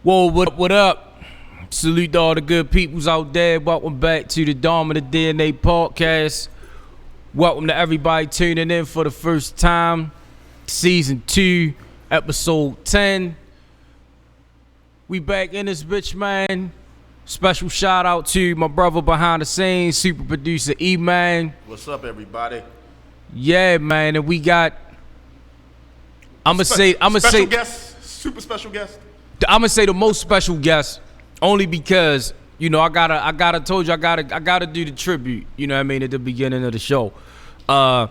Whoa, what up? Salute to all the good peoples out there. Welcome back to the Dom and the D.N.A podcast. Welcome to everybody tuning in for the first time. Season 2, episode 10. We back in this bitch, man. Special shout out to my brother behind the scenes, super producer E-Man. What's up, everybody? Yeah, man, and we got. Special guest, super special guest. I'm gonna say the most special guest, only because I gotta do the tribute. You know what I mean, at the beginning of the show. Y'all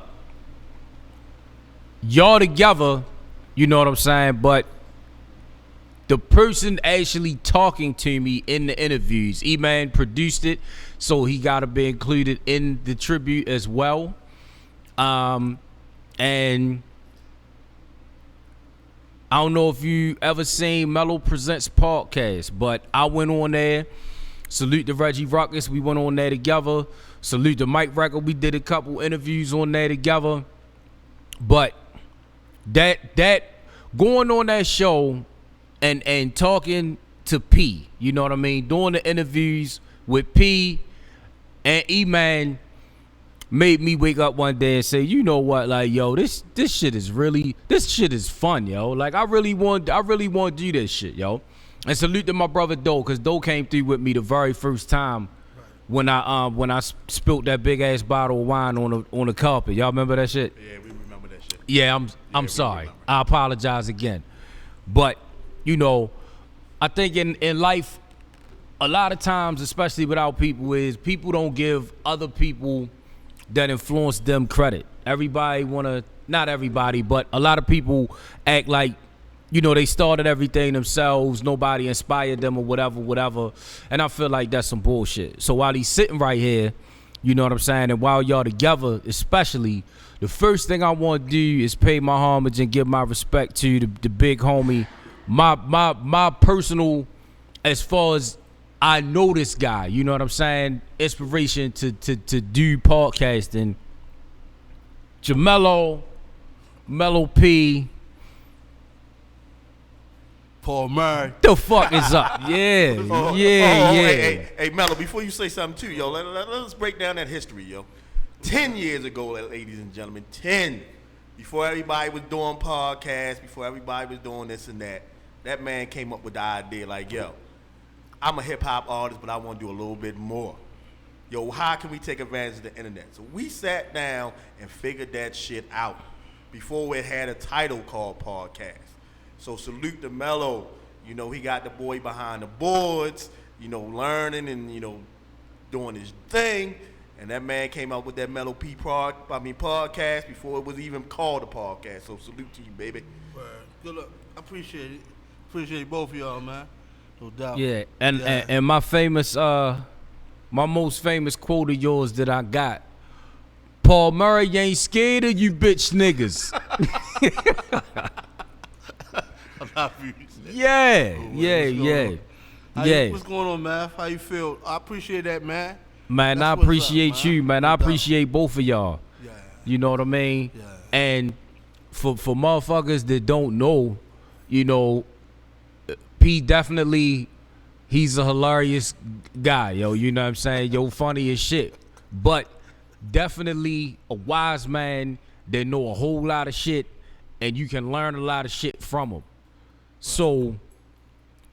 together, you know what I'm saying, but the person actually talking to me in the interviews, E-Man produced it, so he gotta be included in the tribute as well. And I don't know if you ever seen Mello Presents podcast, but I went on there. Salute to Reggie Ruckus, we went on there together. Salute to Mike Record, we did a couple interviews on there together. But that going on that show and talking to P, you know what I mean, doing the interviews with P and E-Man made me wake up one day and say, you know what, like, yo, this shit is fun, yo. Like, I really want to do this shit, yo. And salute to my brother Doe, cause Doe came through with me the very first time when I spilt that big ass bottle of wine on the carpet. Y'all remember that shit? Yeah, we remember that shit. Yeah, I'm sorry. I apologize again. But, I think in life, a lot of times, especially without people, is people don't give other people that influence them credit. Not everybody, but a lot of people act like, they started everything themselves, nobody inspired them or whatever. And I feel like that's some bullshit. So while he's sitting right here, you know what I'm saying, and while y'all together, especially, the first thing I want to do is pay my homage and give my respect to the big homie, my personal, as far as I know this guy, you know what I'm saying, inspiration to do podcasting. MELLO-P. Paul Murray. The fuck is up? Yeah. Hey, Mello, before you say something too, yo, let's break down that history, yo. 10 years ago, ladies and gentlemen, 10. Before everybody was doing podcasts, before everybody was doing this and that man came up with the idea like, yo, I'm a hip-hop artist, but I want to do a little bit more. Yo, how can we take advantage of the internet? So we sat down and figured that shit out before it had a title called podcast. So salute to Mello. He got the boy behind the boards, learning and, doing his thing. And that man came out with that MELLO-P podcast before it was even called a podcast. So salute to you, baby. Good luck. I appreciate it. Appreciate both of y'all, man. No doubt. Yeah, and my most famous quote of yours that I got, Paul Murray, you ain't scared of you bitch niggas. Yeah. What's going on, man? How you feel? I appreciate that, man. Man, I appreciate you, man. I appreciate both of y'all. Yeah. You know what I mean? Yeah. And for motherfuckers that don't know, P definitely, he's a hilarious guy, yo. You know what I'm saying? Yo, funny as shit. But definitely a wise man that know a whole lot of shit, and you can learn a lot of shit from him. So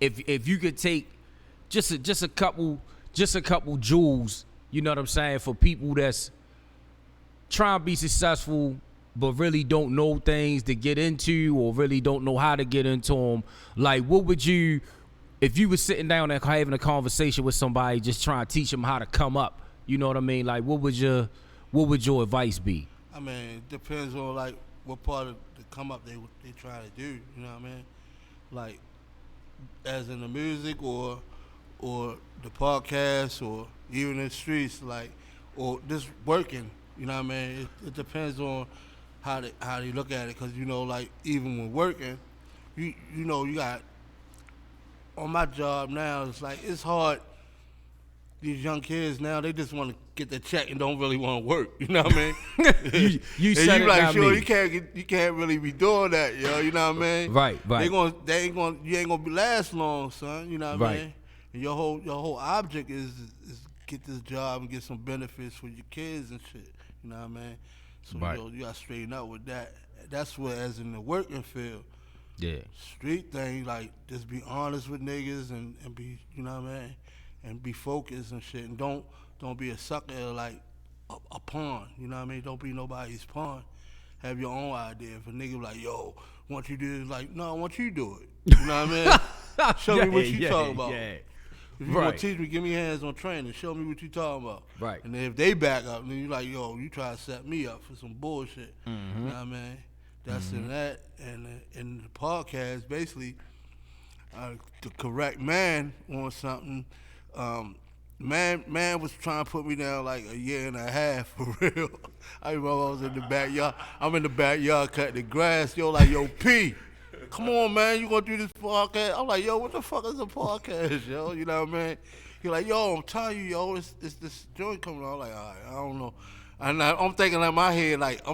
if you could take just a couple jewels, you know what I'm saying, for people that's trying to be successful but really don't know things to get into or really don't know how to get into them, like, what would you, if you were sitting down and having a conversation with somebody just trying to teach them how to come up, you know what I mean, like, what would your advice be? I mean, it depends on, like, what part of the come up they try to do, you know what I mean? Like, as in the music or the podcast or even in the streets, like, or just working, you know what I mean? It depends on how they look at it, because, like, even when working, you got, on my job now, it's like, it's hard. These young kids now, they just want to get the check and don't really want to work. You know what I mean? you and said you it, like, not sure, me. you can't really be doing that, yo. You know what I mean? Right. You ain't gonna last long, son. You know what I Right. mean? And your whole object is get this job and get some benefits for your kids and shit. You know what I mean? So Right. you gotta straighten up with that. That's what, as in the working field. Yeah. Street thing, like, just be honest with niggas and be, you know what I mean, and be focused and shit, and don't be a sucker like a pawn. You know what I mean? Don't be nobody's pawn. Have your own idea. If a nigga like, yo, want you do it, like, no, I want you to do it. You know what I mean? Show me what you talking about. Yeah. If you want to teach me, give me hands on training. Show me what you talking about. Right. And then if they back up, then you like, yo, you try to set me up for some bullshit. You know what I mean? That's in that. And in the podcast, basically, to correct man on something, man was trying to put me down like a year and a half for real. I remember I was in the backyard. I'm in the backyard cutting the grass. Yo, like, yo, P, come on, man, you gonna do this podcast? I'm like, yo, what the fuck is a podcast, yo? You know what I mean? He like, yo, I'm telling you, yo, it's this joint coming on. I'm like, all right, I don't know. And I'm thinking like my head, like,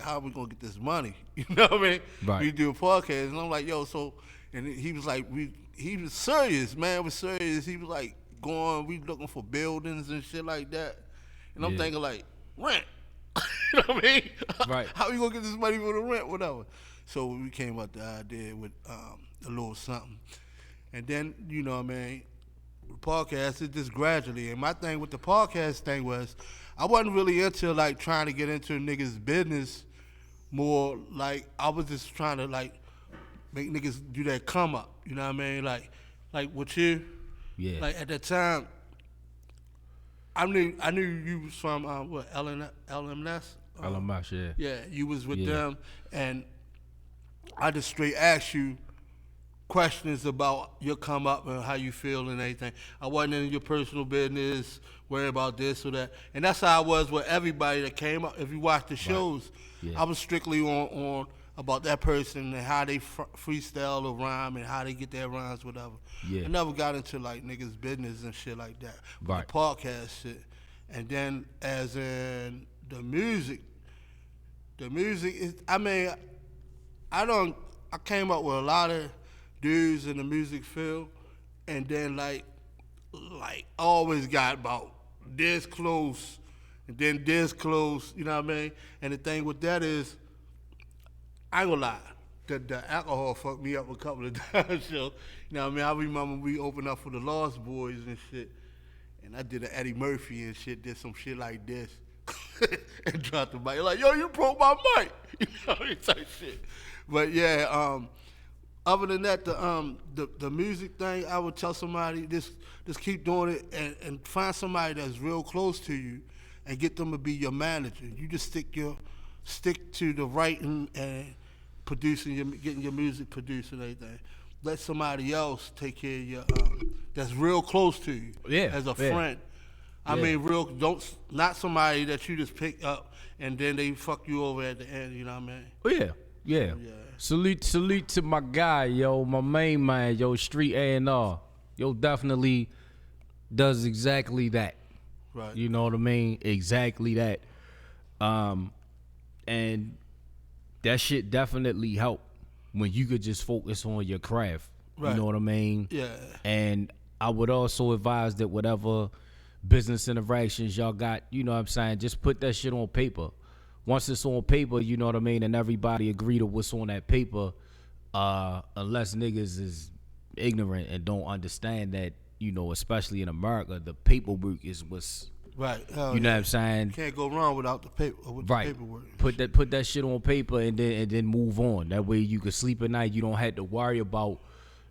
how are we gonna get this money? You know what I mean? Right. We do a podcast, and I'm like, yo, so, and he was like, he was serious, man, was serious. He was like, we looking for buildings and shit like that. And I'm thinking like, rent. You know what I mean? Right. How you gonna get this money for the rent, whatever? So we came up with the idea with a little something. And then, you know what I mean, the podcast is just gradually. And my thing with the podcast thing was, I wasn't really into like trying to get into niggas' business more. Like, I was just trying to like make niggas do that come up. You know what I mean? Like with you. Yeah. Like at that time, I knew you was from what, LMS? LMS, yeah. Yeah, you was with Yeah. them, and I just straight asked you questions about your come up and how you feel and everything. I wasn't in your personal business, worried about this or that, and that's how I was with everybody that came up. If you watch the shows, Yeah. I was strictly on about that person and how they freestyle or rhyme and how they get their rhymes, whatever. Yeah. I never got into like niggas' business and shit like that. But Right. the podcast shit. And then as in the music is, I mean, I came up with a lot of dudes in the music field, and then like always got about this close and then this close, you know what I mean? And the thing with that is, I ain't gonna lie, the alcohol fucked me up a couple of times. So, you know what I mean? I remember we opened up for the Lost Boys and shit, and I did an Eddie Murphy and shit, did some shit like this, and dropped the mic. Like, yo, you broke my mic. You know, type shit. But yeah, other than that, the music thing, I would tell somebody, just keep doing it and find somebody that's real close to you and get them to be your manager. You just stick to the writing and producing, getting your music produced and everything. Let somebody else take care of your, that's real close to you. Yeah, As a yeah. friend. I mean, not somebody that you just pick up and then they fuck you over at the end, you know what I mean? Oh, yeah. Yeah. Salute to my guy, yo, my main man, yo, Street A&R. Yo, definitely does exactly that. Right. You know what I mean? Exactly that. And that shit definitely help when you could just focus on your craft. Right. You know what I mean? Yeah. And I would also advise that whatever business interactions y'all got, you know what I'm saying, just put that shit on paper. Once it's on paper, you know what I mean, and everybody agree to what's on that paper, unless niggas is ignorant and don't understand that, you know, especially in America, the paperwork is what's, Right. you know what I'm saying? Can't go wrong without the paper. With Right. The paperwork. Put that shit on paper and then move on. That way you can sleep at night. You don't have to worry about,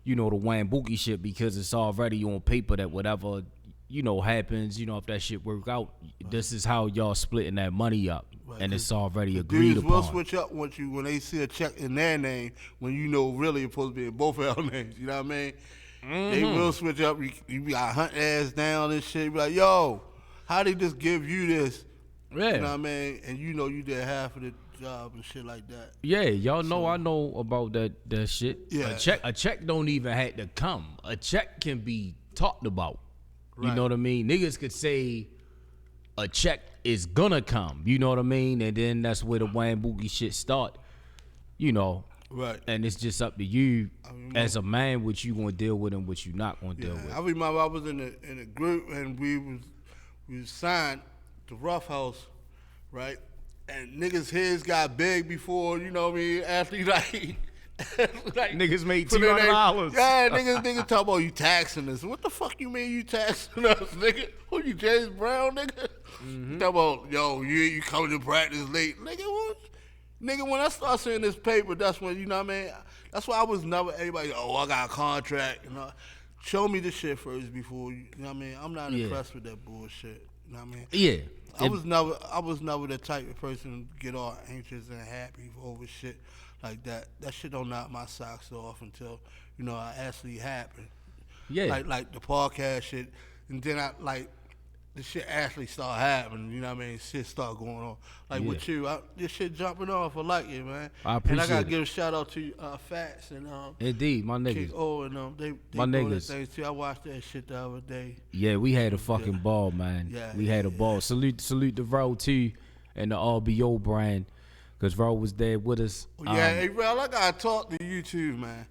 you know, the Wambuki shit because it's already on paper that whatever, you know, happens, you know, if that shit work out, this is how y'all splitting that money up. Right. And it's already agreed Dudes upon. will switch up when they see a check in their name when you know really it's supposed to be in both of our names. You know what I mean? They will switch up. You be like hunt ass down and shit. You be like, yo, how they just give you this? Yeah. You know what I mean? And you know you did half of the job and shit like that. Yeah, y'all know I know about that shit. Yeah. A check don't even have to come. A check can be talked about. You Right. know what I mean? Niggas could say, a check is gonna come. You know what I mean? And then that's where the Wayne Boogie shit start. You know. Right. And it's just up to you as a man what you gonna deal with and what you not gonna deal with. I remember I was in a group and we was signed to Rough House, right? And niggas' heads got big before, you know what I mean, actually like niggas made $200. Yeah, niggas talk about you taxing us. What the fuck you mean you taxing us, nigga? Who you, James Brown, nigga? Mm-hmm. Talk about, yo, you coming to practice late. Nigga, what? Nigga, when I start seeing this paper, that's when, you know what I mean? That's why I was never, everybody, I got a contract. You know? Show me the shit first before, you know what I mean? I'm not impressed with that bullshit. You know what I mean? Yeah. I was never the type of person to get all anxious and happy over shit like that. That shit don't knock my socks off until, you know, it actually happened. Yeah. Like the podcast shit. And then the shit actually start happening, you know what I mean? Shit start going on. Like with you, this shit jumping off. I like it, man. I appreciate it. And I gotta give a shout out to Fats and Indeed, my niggas. King O and they my doing niggas. their things too. I watched that shit the other day. Yeah, we had a fucking ball, man. Yeah, we had a ball. Salute to Ro too and the RBO brand, cause Ro was there with us. Hey, Ro, I gotta talk to you too, man.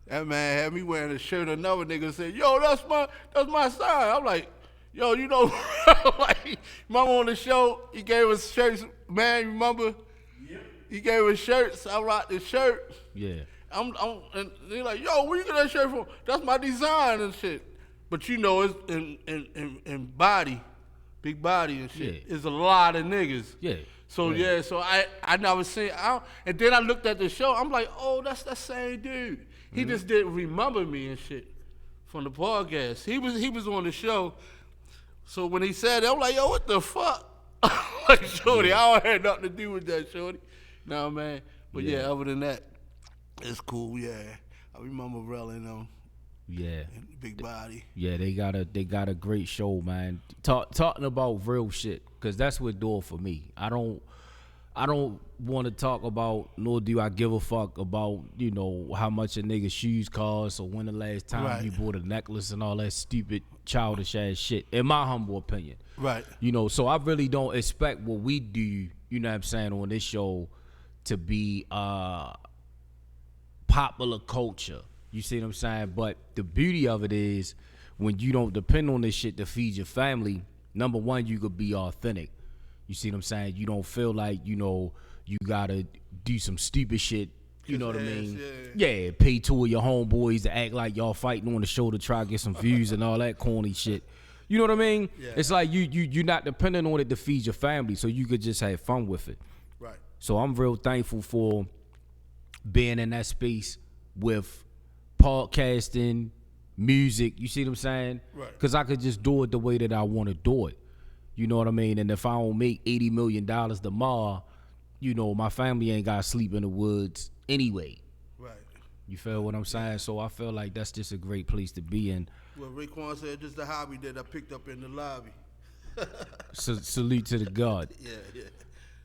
That man had me wearing a shirt. Another nigga said, "Yo, that's my sign." I'm like, yo, you know, like, remember on the show, he gave us shirts, man, remember? Yep. He gave us shirts, I rocked the shirt. Yeah. And they're like, yo, where you get that shirt from? That's my design and shit. But you know, it's in body, big body and shit. Yeah. It's a lot of niggas. Yeah. So so I never seen, and then I looked at the show, I'm like, oh, that's that same dude. He just didn't remember me and shit from the podcast. He was on the show. So when he said that, I'm like, yo, what the fuck? Like, shorty, I don't have nothing to do with that, shorty. Nah, man. But yeah, other than that, it's cool, yeah. I remember relling them. Yeah. And big body. Yeah, they got a great show, man. Talking about real shit, cause that's what do it for me. I don't want to talk about, nor do I give a fuck about, you know, how much a nigga's shoes cost or when the last time you bought a necklace and all that stupid childish ass shit, in my humble opinion. Right. You know, so I really don't expect what we do, you know what I'm saying, on this show to be popular culture. You see what I'm saying? But the beauty of it is when you don't depend on this shit to feed your family, number one, you could be authentic. You see what I'm saying? You don't feel like, you know, you gotta do some stupid shit. You know what I mean? Yeah, pay two of your homeboys to act like y'all fighting on the show to try to get some views and all that corny shit. You know what I mean? Yeah. It's like you're not dependent on it to feed your family, so you could just have fun with it. Right. So I'm real thankful for being in that space with podcasting, music. You see what I'm saying? Right. Because I could just do it the way that I want to do it. You know what I mean? And if I don't make $80 million tomorrow, you know, my family ain't got to sleep in the woods anyway. Right. You feel what I'm saying? So I feel like that's just a great place to be in. Well, Raekwon said just a hobby that I picked up in the lobby. Salute to the God. Yeah.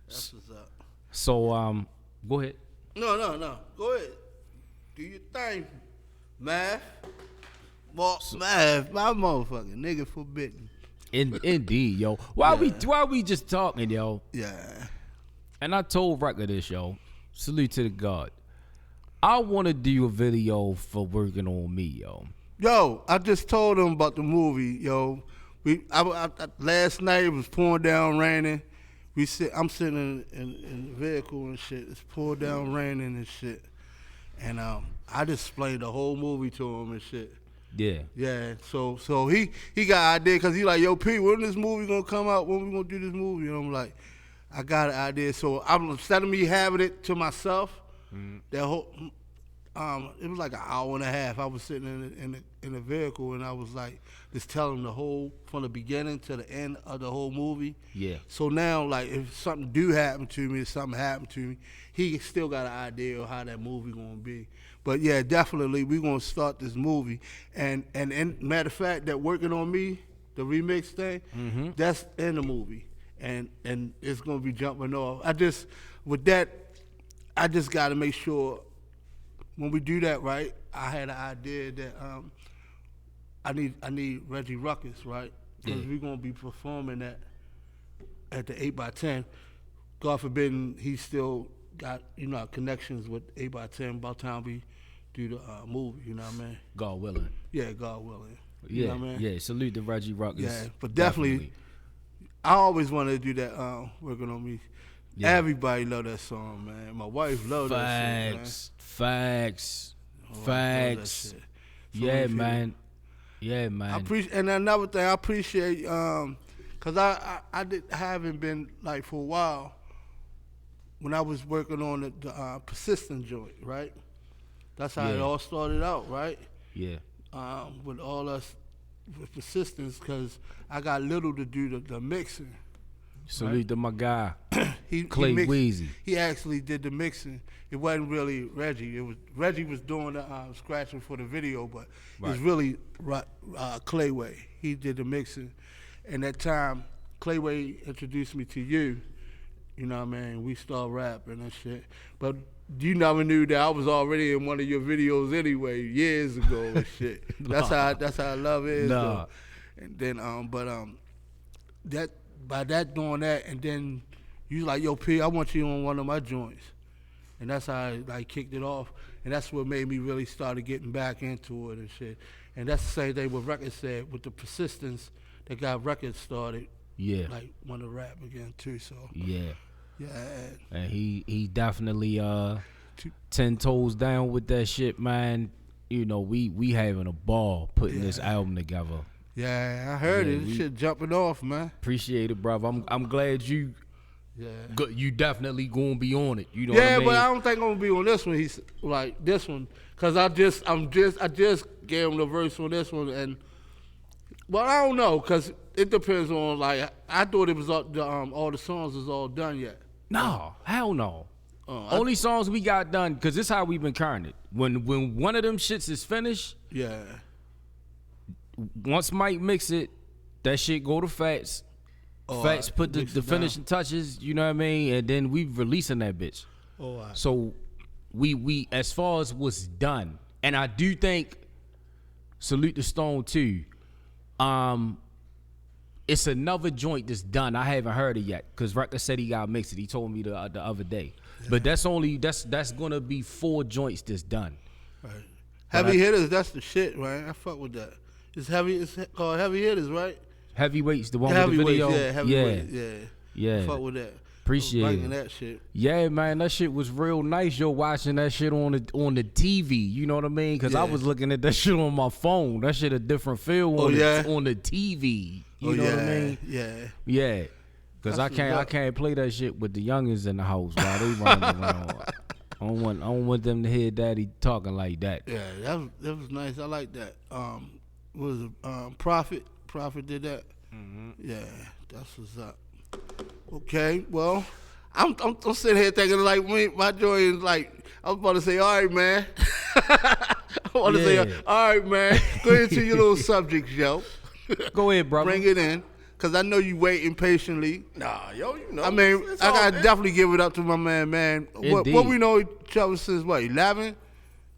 That's what's up. So, go ahead. No. Go ahead. Do your thing. Math. Well, math. My motherfucking nigga forbidden. Indeed, yo. Why we just talking, yo? Yeah. And I told Record this, yo. Salute to the God. I want to do a video for working on me, yo. Yo, I just told him about the movie, yo. I last night it was pouring down, raining. I'm sitting in the vehicle and shit. It's pouring down, raining and shit. And I just explained the whole movie to him and shit. Yeah. Yeah. So he got an idea because he like, yo, P, when this movie gonna come out? When we gonna do this movie? And I'm like, I got an idea. So instead of me having it to myself, that whole it was like an hour and a half. I was sitting in the vehicle and I was like just telling the whole from the beginning to the end of the whole movie. Yeah. So now like if something do happen to me, if something happened to me, he still got an idea of how that movie gonna be. But yeah, definitely we gonna start this movie. And matter of fact, that working on me, the remix thing, that's in the movie. And it's gonna be jumping off. I just gotta make sure when we do that, right, I had an idea that I need Reggie Ruckus, right? Because we're gonna be performing that at the 8x10. God forbid he still got, connections with 8x10 by the time we do the movie, you know what I mean? God willing. Yeah, God willing. Yeah, You know what I mean? yeah. Salute to Reggie Ruckers. Yeah, but definitely. I always wanted to do that, Working on Me. Yeah. Everybody love that song, man. My wife loved that shit, man. Facts. So Yeah, man. Yeah, man. And another thing, I appreciate, because I haven't been, like, for a while, when I was working on the Persistent joint, right? That's how it all started out, right? Yeah. With all us, with Persistence, because I got Little to do the mixing. Salute to my guy, Clay Weezy. He actually did the mixing. It wasn't really Reggie. Reggie was doing the scratching for the video, but it was really Clayway. He did the mixing. And that time, Clayway introduced me to you. You know what I mean? We started rapping and shit. But you never knew that I was already in one of your videos anyway, years ago and shit. That's how love is. Nah. And then that by that doing that, and then you like, yo, P, I want you on one of my joints. And that's how I like kicked it off. And that's what made me really started getting back into it and shit. And that's the same thing what Records said, with the Persistence that got Records started. Yeah. Like want to rap again too, so. Yeah. Yeah. And he definitely 10 toes down with that shit, man. You know, we having a ball putting this album together. Yeah, I heard it. This shit jumping off, man. Appreciate it, brother. I'm glad you. Yeah. You definitely gonna be on it. You know what I mean? But I don't think I'm gonna be on this one. He's like this one, cause I just gave him the verse on this one, and I don't know, cause it depends on, like, I thought it was all the songs was all done yet. No, hell no. Only songs we got done, cause this how we've been carrying it. When one of them shits is finished, yeah. Once Mike mix it, that shit go to Fats. Fats put the finishing touches, you know what I mean, and then we releasing that bitch. So we as far as what's done, and I do think Salute to Stone too. It's another joint that's done. I haven't heard it yet because Record said he got mixed it. He told me the other day, but that's gonna be 4 joints that's done. Right. Heavy Hitters, that's the shit, right? I fuck with that. It's called Heavy Hitters, right? Heavyweights, the one with the video. Yeah, Heavyweights, yeah. Fuck with that. Appreciate it. That shit. Yeah, man, that shit was real nice. Yo, watching that shit on the TV. You know what I mean? Because I was looking at that shit on my phone. That shit a different feel on the TV. You know what I mean? Yeah. Because I can't play that shit with the youngins in the house while they running around. I don't want them to hear daddy talking like that. Yeah, that was nice. I like that. What was it? Prophet did that. Mm-hmm. Yeah, that's what's up. Okay, well, I'm sitting here thinking like my joy is like, I was about to say, all right, man. I want to say, all right, man. Go ahead to your little subjects, yo. Go ahead, brother. Bring it in, cause I know you waiting patiently. Nah, yo, you know. I mean, I gotta definitely give it up to my man. What we know each other since what? 11?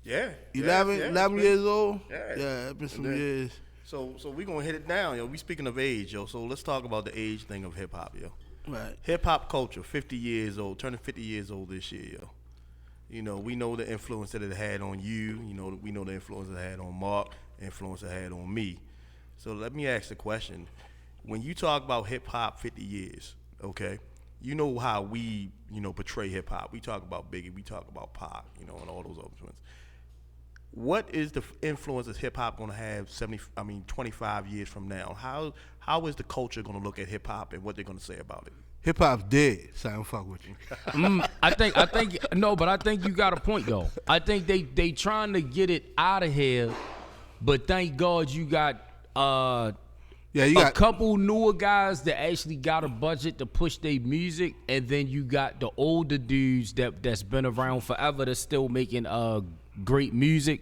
Yeah. 11 years old. Yeah, it's been some years. So we gonna hit it down, yo. We speaking of age, yo. So let's talk about the age thing of hip hop, yo. Right. Hip hop culture, 50 years old, turning 50 years old this year, yo. You know, we know the influence that it had on you. You know, we know the influence it had on Mark, the influence it had on me. So let me ask the question: when you talk about hip hop 50 years, okay, you know how we, portray hip hop. We talk about Biggie, we talk about Pac, and all those other ones. What is the influence that hip hop going to have 25 years from now? How is the culture going to look at hip hop and what they're going to say about it? Hip hop's dead, so I don't fuck with you. I think you got a point though. I think they trying to get it out of here, but thank God you got a couple newer guys that actually got a budget to push their music, and then you got the older dudes that's been around forever that's still making great music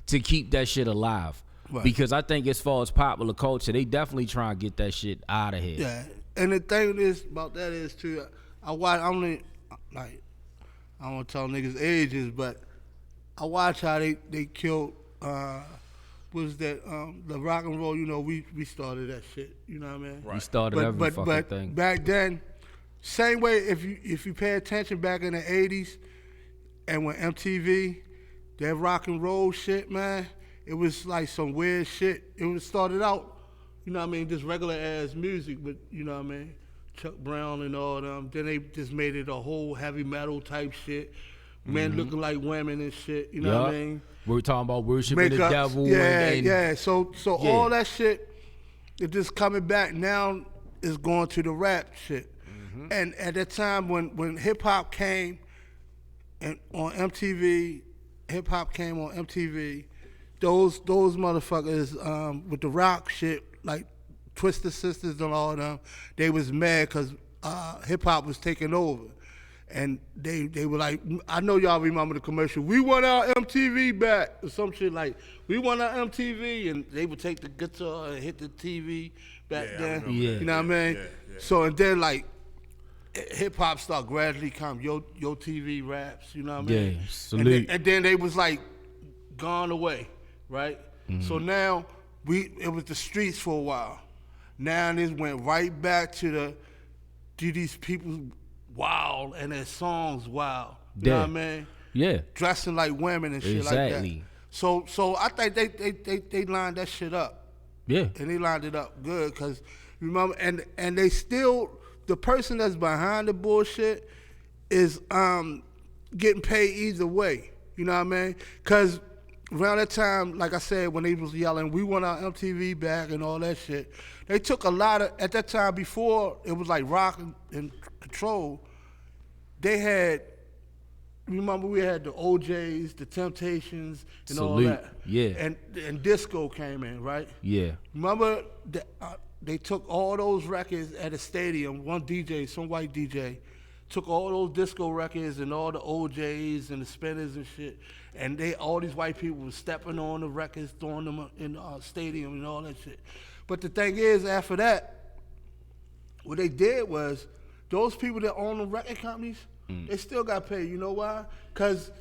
to keep that shit alive. Right. Because I think as far as popular culture, they definitely try to get that shit out of here. Yeah, and the thing is about that is too, I don't want to tell niggas ages, but I watch how they killed was that the rock and roll. You know, we started that shit. You know what I mean? We started every fucking thing. Back then, same way. If you pay attention back in the '80s, and when MTV, that rock and roll shit, man, it was like some weird shit. It was started out, you know what I mean, just regular ass music, but you know what I mean, Chuck Brown and all them. Then they just made it a whole heavy metal type shit. Men looking like women and shit, you know what I mean? We're talking about worshiping the devil. Yeah. So all that shit is just coming back now is going to the rap shit. And at that time when hip hop came and on MTV, those motherfuckers with the rock shit, like Twisted Sisters and all them, they was mad because hip hop was taking over. And they were like, I know y'all remember the commercial, we want our MTV back, or some shit like, we want our MTV, and they would take the guitar and hit the TV back then. You know what I mean? Yeah. So, and then like, hip hop started gradually coming, yo TV raps, you know what I mean? Yeah, salute. And then they was like, gone away, right? So now, it was the streets for a while. Now it went right back to these people wild and their songs wild. You know what I mean? Yeah. Dressing like women and shit like that. So I think they lined that shit up. Yeah. And they lined it up good because remember and they still, the person that's behind the bullshit is getting paid either way. You know what I mean? Because around that time, like I said, when they was yelling, we want our MTV back and all that shit, they took a lot of, at that time before it was like rock and control, they had, remember we had the OJs, the Temptations, and all that. Yeah. And disco came in, right? Yeah. Remember they took all those records at a stadium, one DJ, some white DJ, took all those disco records and all the OJs and the Spinners and shit, and all these white people were stepping on the records, throwing them in the stadium and all that shit. But the thing is, after that, what they did was, those people that own the record companies, they still got paid. You know why? Because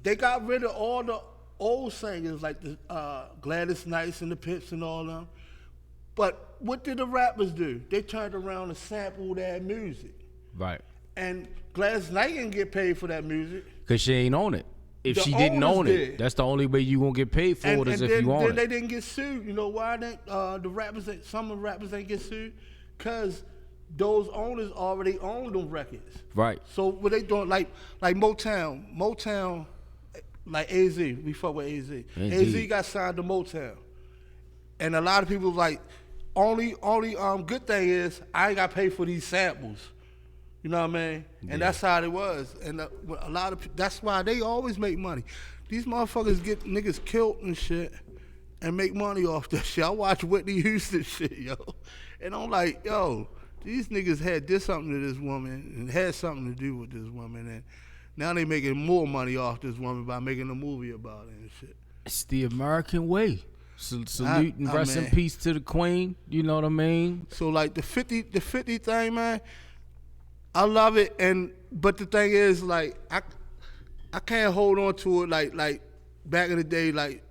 they got rid of all the old singers, like the Gladys Knights and the Pips and all them. But what did the rappers do? They turned around and sampled that music. Right. And Gladys Knight didn't get paid for that music. Because she ain't own it. If she didn't own it, that's the only way you gonna get paid for it is if you own it. And then they didn't get sued. You know why? Some of the rappers ain't get sued? Because those owners already owned them records. Right. So what they doing, like Motown, like AZ, we fuck with AZ. Indeed. AZ got signed to Motown. And a lot of people like, only good thing is, I ain't got paid for these samples. You know what I mean? And that's how it was. And a lot of, that's why they always make money. These motherfuckers get niggas killed and shit and make money off that shit. I watch Whitney Houston shit, yo. And I'm like, yo, these niggas did something to this woman and had something to do with this woman, and now they making more money off this woman by making a movie about it and shit. It's the American way. Salute and rest in peace to the queen. You know what I mean? So like the 50 thing, man, I love it, but the thing is, like, I can't hold on to it like back in the day, like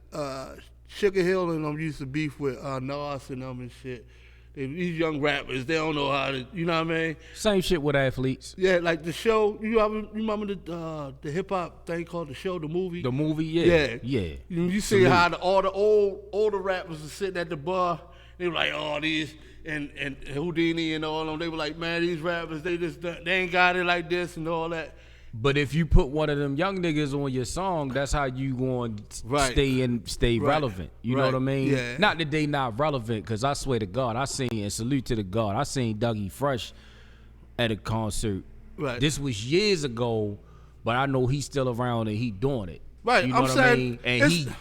Sugar Hill and them used to beef with Nas and them and shit. These young rappers, they don't know how to, you know what I mean? Same shit with athletes. Yeah, like the show, you remember the hip hop thing called The Show, the movie? The movie, yeah. You see how all the older rappers are sitting at the bar, they were like, oh, these, and Houdini and all them, they were like, man, these rappers, they ain't got it like this and all that. But if you put one of them young niggas on your song, that's how you going to stay relevant. You know what I mean? Yeah. Not that they not relevant, because I swear to God, I seen, and salute to the God, I seen Dougie Fresh at a concert. Right. This was years ago, but I know he's still around and he doing it. Right. You know what I mean? And he the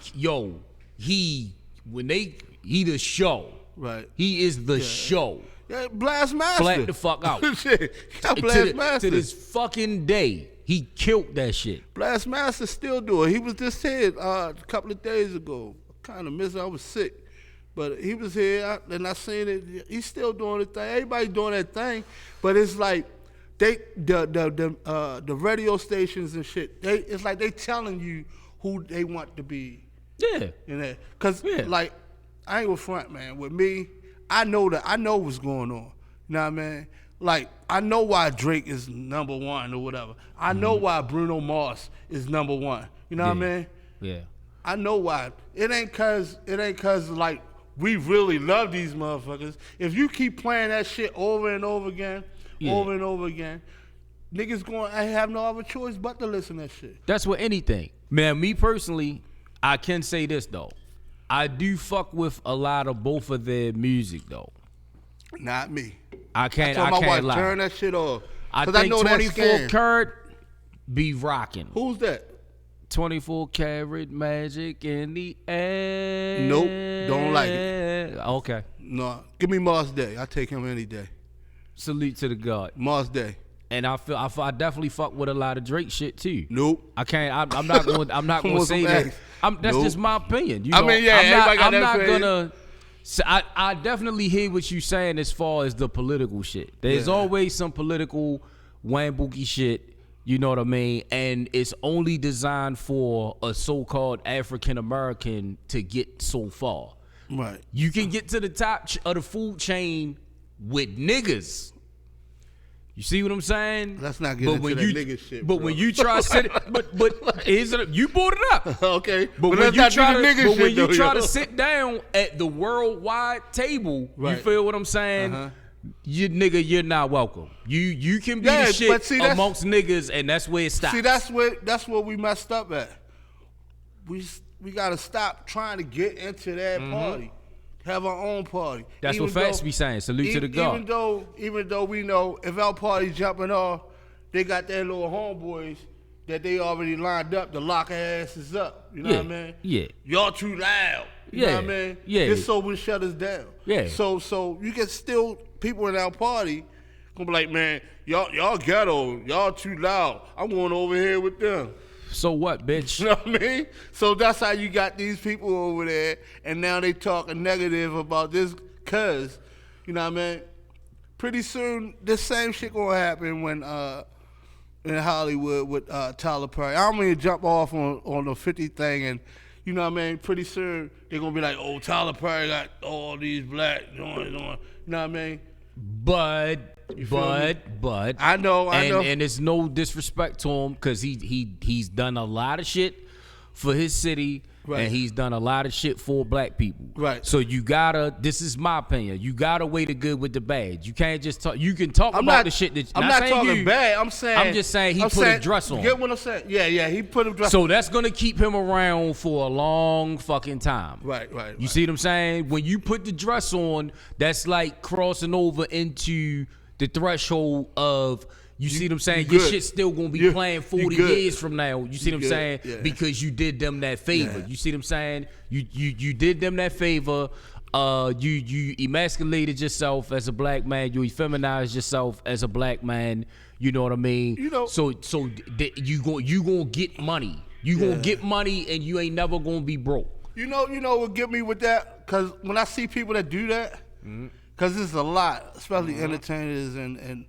show. Right. He is the show. Yeah, Blast Master. Flat the fuck out. Shit. Got Blast Master. To this fucking day. He killed that shit. Blast Master still do it. He was just here a couple of days ago. Kind of missed it. I was sick. But he was here, and I seen it. He's still doing the thing. Everybody doing that thing. But it's like, the radio stations and shit, it's like they telling you who they want to be Yeah. You know, cause like I ain't gonna front, man. With me, I know what's going on. You know what I mean? Like I know why Drake is number one or whatever. I know why Bruno Mars is number one. You know what I mean? Yeah. I know why. It ain't cause like we really love these motherfuckers. If you keep playing that shit over and over again, niggas going to have no other choice but to listen to that shit. That's with anything. Man, me personally, I can say this though. I do fuck with a lot of both of their music though. Not me. I can't my wife, lie. turn that shit off. I think know 24 karat be rocking. Who's that? 24 karat magic in the air. Nope, don't like it. Okay. No, give me Mars Day. I take him any day. Salute to the God. Mars Day. And I definitely fuck with a lot of Drake shit too. Nope. I can't. I'm not going. I'm not going to say that. That's just my opinion. You know, I mean, yeah, everybody got that I'm opinion. not gonna. So I definitely hear what you saying as far as the political shit. There's always some political wambookie shit. You know what I mean? And it's only designed for a so-called African American to get so far. Right. You can get to the top of the food chain with niggas. You see what I'm saying? Let's not get into that nigga shit. But bro. when you try to sit, you brought it up. Okay. But when you try to yo. sit down at the worldwide table, Right. you feel what I'm saying? You're not welcome. You can be the shit but see, amongst niggas, and that's where it stops. See, that's where we messed up at. We gotta stop trying to get into that party. Have our own party. That's what facts be saying. Salute to the God. Even though we know if our party jumping off, they got their little homeboys that they already lined up to lock our asses up. You know what I mean? Yeah. Y'all too loud. You know what I mean? Yeah. Just so we shut us down. Yeah. So you can still people in our party gonna be like, man, y'all ghetto, y'all too loud. I'm going over here with them. So what, bitch? You know what I mean? So that's how you got these people over there, and now they talking negative about this cuz, you know what I mean? Pretty soon, this same shit gonna happen when in Hollywood with Tyler Perry. I don't mean to jump off on the 50 thing, and you know what I mean? Pretty soon, they're gonna be like, oh, Tyler Perry got all these black doing, you know what I mean? But I know. And it's no disrespect to him because he's done a lot of shit for his city, and he's done a lot of shit for black people. Right. So you gotta. This is my opinion. You gotta weigh the good with the bad. You can't just talk. You can talk about the shit that. I'm not talking bad. I'm just saying he put a dress on. Get what I'm saying? Yeah. He put a dress. So that's gonna keep him around for a long fucking time. Right. You see what I'm saying? When you put the dress on, that's like crossing over into the threshold of, you see what I'm saying? Your shit's still gonna be playing 40 years from now. You see what I'm saying? Yeah. Because you did them that favor. Yeah. You see what I'm saying? You did them that favor. You emasculated yourself as a black man. You effeminized yourself as a black man. You know what I mean? You know. So you gonna get money. You gonna get money, and you ain't never gonna be broke. You know what get me with that? Because when I see people that do that, because there's a lot, especially entertainers, and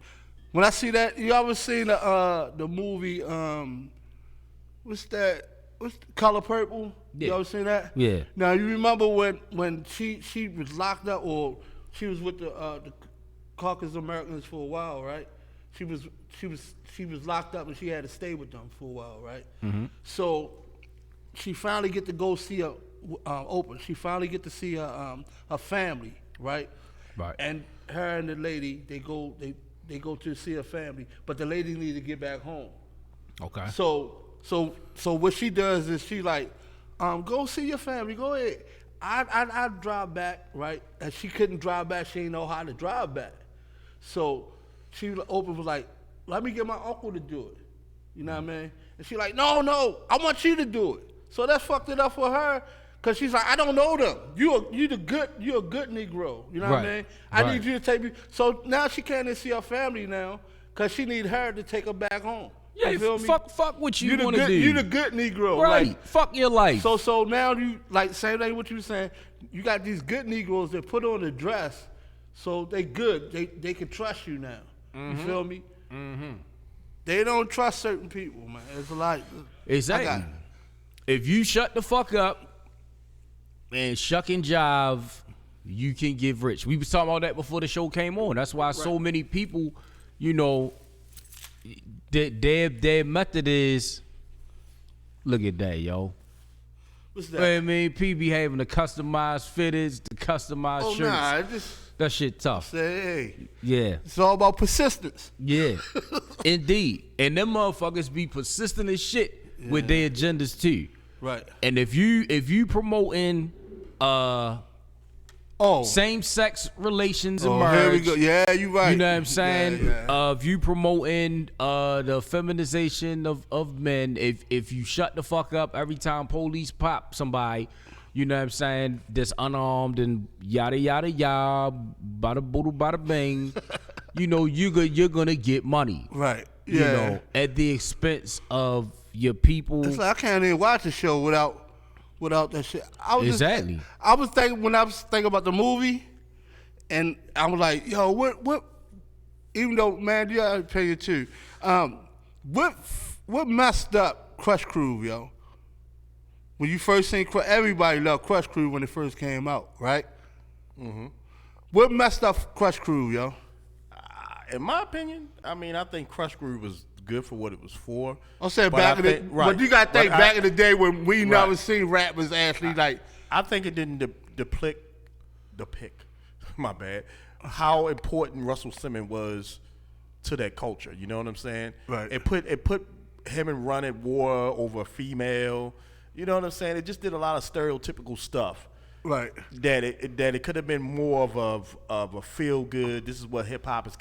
when I see that, you ever seen the movie, what's Color Purple? Yeah. You ever seen that? Yeah. Now, you remember when she was locked up, or she was with the Caucasus Americans for a while, right? She was locked up, and she had to stay with them for a while, right? So she finally get to go see her open. She finally get to see her family, right? Right. And her and the lady, they go to see her family, but the lady need to get back home. Okay. So what she does is she like, go see your family, go ahead. I drive back, right? And she couldn't drive back, she didn't know how to drive back. So she open was like, let me get my uncle to do it. You know what I mean? And she like, no, I want you to do it. So that fucked it up for her. Cause she's like, I don't know them. You're a good Negro. You know what I mean? I need you to take me. So now she can't even see her family now, cause she need her to take her back home. Yeah, you feel me? Fuck what you want to do. You the good Negro, right? Like, fuck your life. So now you like same thing what you were saying. You got these good Negroes that put on the dress, so they good. They can trust you now. You feel me? They don't trust certain people, man. It's like exactly. If you shut the fuck up and shuck and jive, you can get rich. We was talking about that before the show came on. That's why so many people, you know, their method is, look at that, yo. What's You know that? what I mean? People having the customized fitteds, the customized shirts. Nah, it just That shit tough. say, hey, Yeah. it's all about persistence. Yeah. Indeed. And them motherfuckers be persistent as shit with their agendas too. Right. And if you promoting same sex relations and marriage, here we go. Yeah, you right. you know what I'm saying? Yeah. If you promoting the feminization of men, if you shut the fuck up every time police pop somebody, you know what I'm saying, that's unarmed and yada yada yada, bada boodle bada bang, you know you're gonna get money. Right. You know, at the expense of your people. It's like I can't even watch the show without that shit. Exactly. I was thinking when I was thinking about the movie, and I was like, yo, what? Even though, man, you gotta pay it too. What messed up Crush Crew, yo? When you first seen everybody loved Crush Crew when it first came out, right? Mm-hmm. What messed up Crush Crew, yo? In my opinion, I mean, I think Crush Groove was good for what it was for. I'm saying But back I in the, think- right. but you gotta think But back in the day when we Right. never seen rappers actually like. I think it didn't depict, my bad, how important Russell Simmons was to that culture. You know what I'm saying? Right. It put him and Run at war over a female. You know what I'm saying? It just did a lot of stereotypical stuff. Right. That it could have been more of a feel good. This is what hip hop is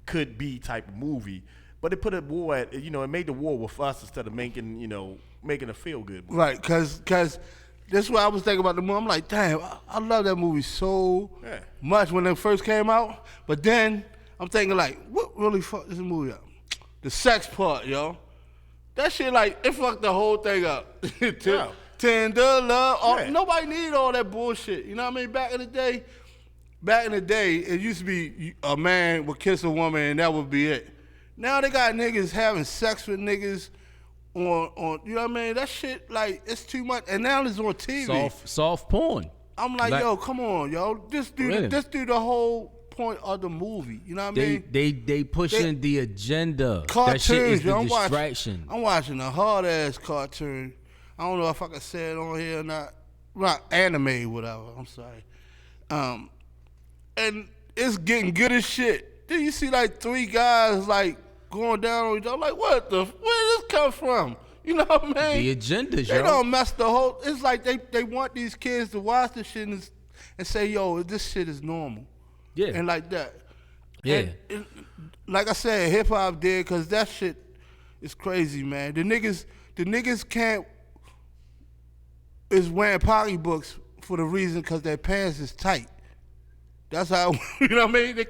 could be type of movie. But it put a war at, you know, it made the war with us instead of making a feel good movie. Right, cause this is what I was thinking about the movie. I'm like, damn, I love that movie so much when it first came out. But then I'm thinking like, what really fucked this movie up? The sex part, yo. That shit like it fucked the whole thing up. Tender love. Nobody needed all that bullshit. You know what I mean? Back in the day, it used to be a man would kiss a woman and that would be it. Now they got niggas having sex with niggas on you know what I mean? That shit like it's too much. And now it's on TV. Soft porn. I'm like, yo, come on, yo. Just do the whole point of the movie. You know what I mean? They pushing the agenda. Cartoons, that shit is the yo. distraction. I'm watching a hard ass cartoon. I don't know if I can say it on here or not. Not anime, whatever. I'm sorry. And it's getting good as shit. Then you see like three guys like going down on each other. Like, where did this come from? You know what I mean? The agendas, They yo. don't mess the whole. It's like they want these kids to watch this shit and say, yo, this shit is normal. Yeah. And like that. Yeah. And like I said, hip hop did, cause that shit is crazy, man. The niggas can't is wearing pocketbooks for the reason cause their pants is tight. That's how, you know what I mean? You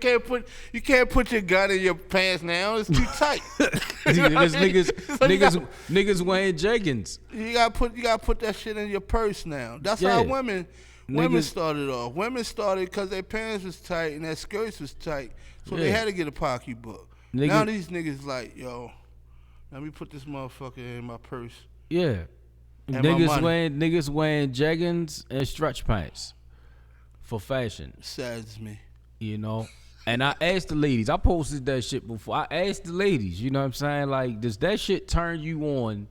can't put your gun in your pants now. It's too tight. Niggas wearing jeggings. You gotta put that shit in your purse now. That's how women started off. Women started because their pants was tight and their skirts was tight, so they had to get a pocketbook. Now these niggas like, yo, let me put this motherfucker in my purse. Yeah, niggas wearing jeggings and stretch pants for fashion. Saddens me. You know? And I asked the ladies, I posted that shit before. I asked the ladies, you know what I'm saying? Like, does that shit turn you on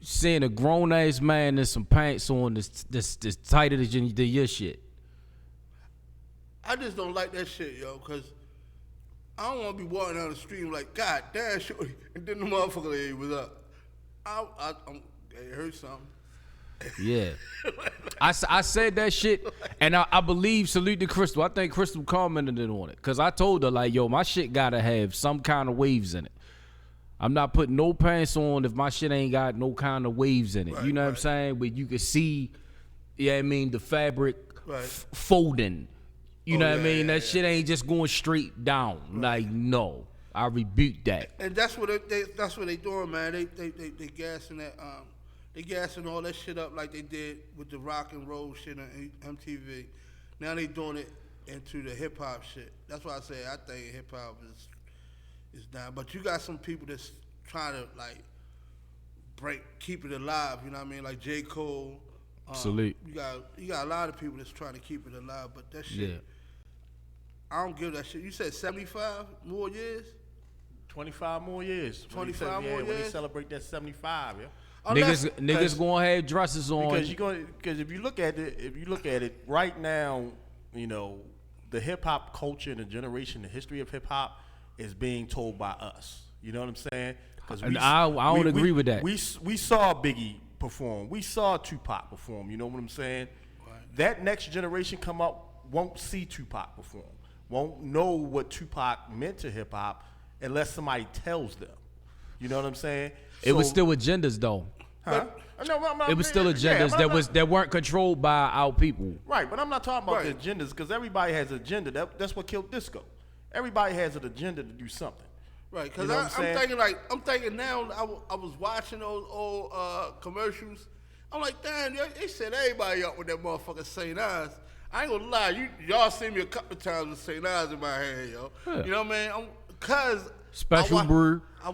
seeing a grown ass man in some pants on this tighter than your shit? I just don't like that shit, yo, cause I don't want to be walking down the street like, God damn, shorty, and then the motherfucker lady was up. It hurt something. Yeah. I said that shit, and I believe, salute to Crystal. I think Crystal commented on it, because I told her, like, yo, my shit got to have some kind of waves in it. I'm not putting no pants on if my shit ain't got no kind of waves in it. Right, you know what I'm saying? But you can see, the fabric folding. You know what I mean? That shit ain't just going straight down. Like, no. I rebuke that. And that's what they doing, man. They gassing that they gassing all that shit up like they did with the rock and roll shit on MTV. Now they doing it into the hip hop shit. That's why I say I think hip hop is down. But you got some people that's trying to like keep it alive. You know what I mean? Like J. Cole, Salute. You got a lot of people that's trying to keep it alive, but that shit, Yeah. I don't give that shit. You said 75 more years? 25 more years. 25 more when they years? celebrate that 75, yeah. Niggas gonna have dresses on. Because if you look at it right now, you know, the hip hop culture and the generation, the history of hip hop is being told by us. You know what I'm saying? And I don't agree with that. We saw Biggie perform. We saw Tupac perform. You know what I'm saying? Right. That next generation come up won't see Tupac perform. Won't know what Tupac meant to hip hop unless somebody tells them. You know what I'm saying? It was still agendas though. Huh? It was still agendas that weren't controlled by our people. Right, but I'm not talking about the agendas because everybody has an agenda. That's what killed disco. Everybody has an agenda to do something. Right, because You know I'm thinking now. I was watching those old commercials. I'm like, damn, they set everybody up with that motherfucker St. Ives. I ain't gonna lie, y'all seen me a couple of times with St. Ives in my hand, yo. Yeah. You know what I mean? Cause Special brew. I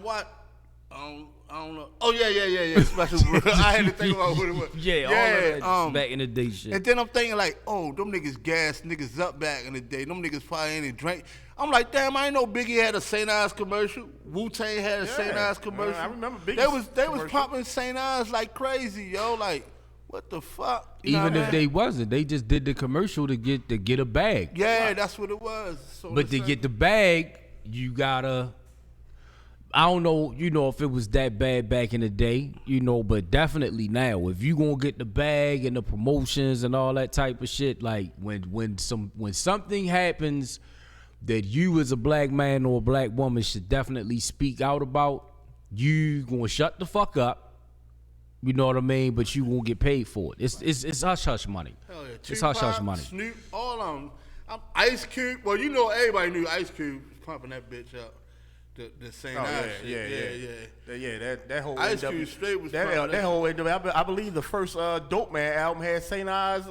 don't know. Oh yeah. Special brew. I had to think about what it was. Yeah, all of that back in the day shit. And then I'm thinking like, oh, them niggas gassed niggas up back in the day. Them niggas probably ain't drink. I'm like, damn, I ain't know Biggie had a St. Ives commercial. Wu-Tang had a St. Ives commercial. I remember Biggie. They was pumping St. Ives like crazy, yo. Like, what the fuck? You Even know if they wasn't, they just did the commercial to get a bag. Yeah, that's what it was. So But to get the bag, you gotta. I don't know, if it was that bad back in the day, but definitely now, if you gonna get the bag and the promotions and all that type of shit, like when something happens that you as a black man or a black woman should definitely speak out about, you gonna shut the fuck up. You know what I mean? But you won't get paid for it. It's hush hush money. Hell yeah. It's hush hush money. Snoop, all of them. Ice Cube. Well, everybody knew Ice Cube was pumping that bitch up. The St. Ives shit. Yeah. That whole Ice Cube straight was that whole NW. I believe the first Dope Man album had St. Ives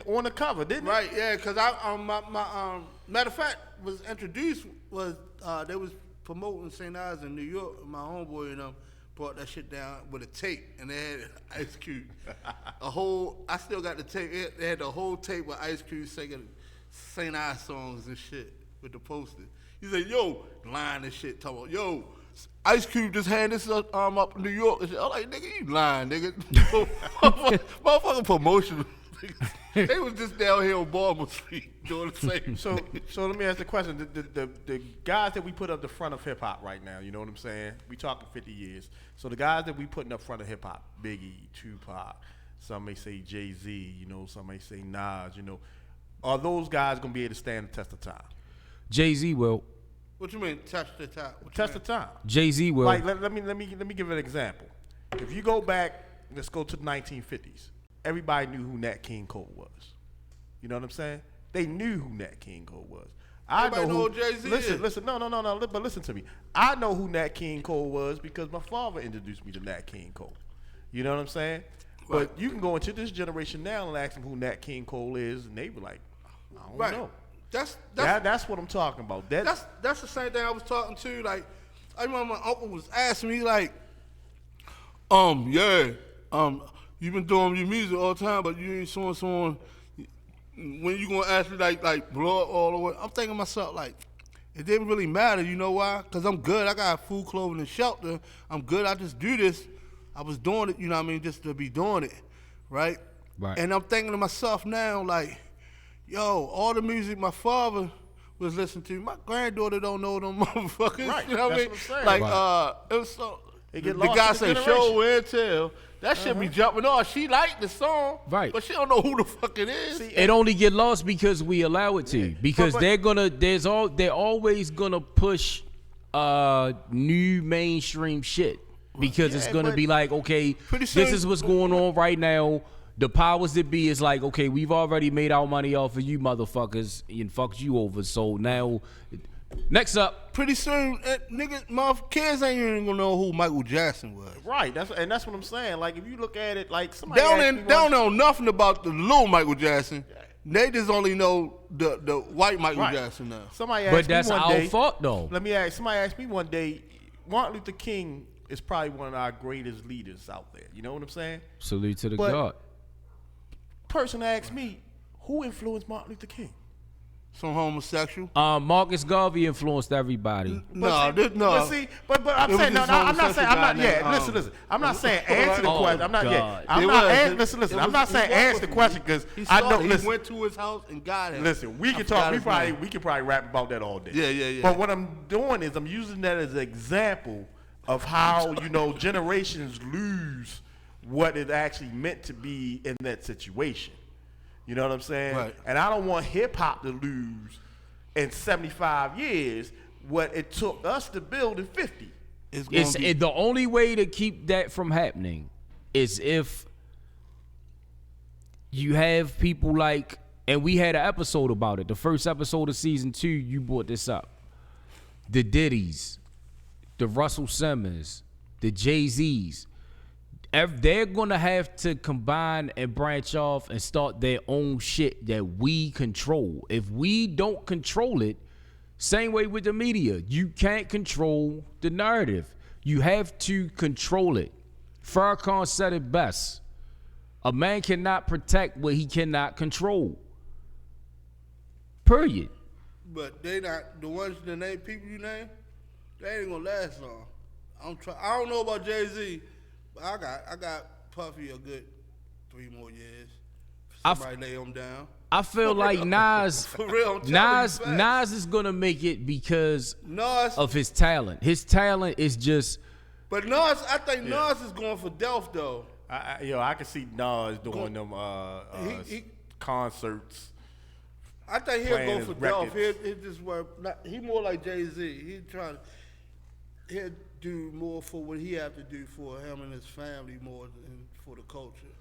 on the cover, didn't it? Right. Yeah. Because my matter of fact was introduced was they was promoting St. Ives in New York. My homeboy and them brought that shit down with a tape, and they had Ice Cube. I still got the tape. They had the whole tape with Ice Cube singing St. Ives songs and shit with the poster. He said, yo, lying and shit, talking about, yo, Ice Cube just had this up in New York. And shit. I'm like, nigga, you lying, nigga. Motherfucking promotion. They was just down here on Baltimore Street doing the same So let me ask the question. The guys that we put up the front of hip-hop right now, you know what I'm saying? We talking 50 years. So the guys that we putting up front of hip-hop, Biggie, Tupac, some may say Jay-Z, some may say Nas, are those guys going to be able to stand the test of time? Jay-Z will. What you mean, test the time? Test the time. Jay-Z will. Like, let me give an example. If you go back, let's go to the 1950s. Everybody knew who Nat King Cole was. You know what I'm saying? They knew who Nat King Cole was. Everybody know who Jay-Z is. Listen, no, but listen to me. I know who Nat King Cole was because my father introduced me to Nat King Cole. You know what I'm saying? Right. But you can go into this generation now and ask them who Nat King Cole is, and they be like, I don't know. That's what I'm talking about. That's the same thing I was talking to. Like, I remember my uncle was asking me, like, you've been doing your music all the time, but you ain't someone. When you gonna actually like blow up all the way? I'm thinking to myself, like, it didn't really matter. You know why? Because I'm good. I got food, clothing, and shelter. I'm good. I just do this. I was doing it, just to be doing it, right? Right. And I'm thinking to myself now, like, yo, all the music my father was listening to, my granddaughter don't know them motherfuckers. Right. You know what I mean? What I'm saying. Like, right. It was so. The guy said, show and tell. That shit be jumping off. She liked the song, right? But she don't know who the fuck it is. See, it only get lost because we allow it to. Because they're always gonna push new mainstream shit. Because it's gonna be like, okay, this is what's going on right now. The powers that be is like, okay, we've already made our money off of you motherfuckers and fucked you over. So now, next up. Pretty soon, my kids ain't even gonna know who Michael Jackson was. Right, that's what I'm saying. Like, if you look at it, like somebody they don't know nothing about the little Michael Jackson. They just only know the white Michael Jackson now. Somebody asked but that's me one our day, fault, though. Somebody asked me one day, Martin Luther King is probably one of our greatest leaders out there. You know what I'm saying? Salute to the God. person asked me, who influenced Martin Luther King? Some homosexual. Marcus Garvey influenced everybody. No. I'm saying, I'm not saying, listen. I'm not saying answer the question. I'm not, listen. I'm not saying answer the question because I know. He Listen, went to his house and got him. listen, we can talk. We can probably rap about that all day. Yeah. But what I'm doing is I'm using that as an example of how generations lose what it actually meant to be in that situation. You know what I'm saying? Right. And I don't want hip hop to lose in 75 years what it took us to build in 50. The only way to keep that from happening is if you have people like, and we had an episode about it. The first episode of season 2, you brought this up. The Diddy's, the Russell Simmons, the Jay-Z's. They're gonna have to combine and branch off and start their own shit that we control. If we don't control it, same way with the media, you can't control the narrative. You have to control it. Farrakhan said it best. A man cannot protect what he cannot control. Period. But they not the ones the name people you name. They ain't gonna last long. I don't know about Jay-Z. I got Puffy a good 3 more years. Somebody lay him down. I feel like Nas, For real, Nas is gonna make it because of his talent. His talent is just. But Nas, I think Nas is going for Delph though. I can see Nas doing them concerts. I think he'll go his for Delph. records. He more like Jay-Z. He'll do more for what he have to do for him and his family more than for the culture.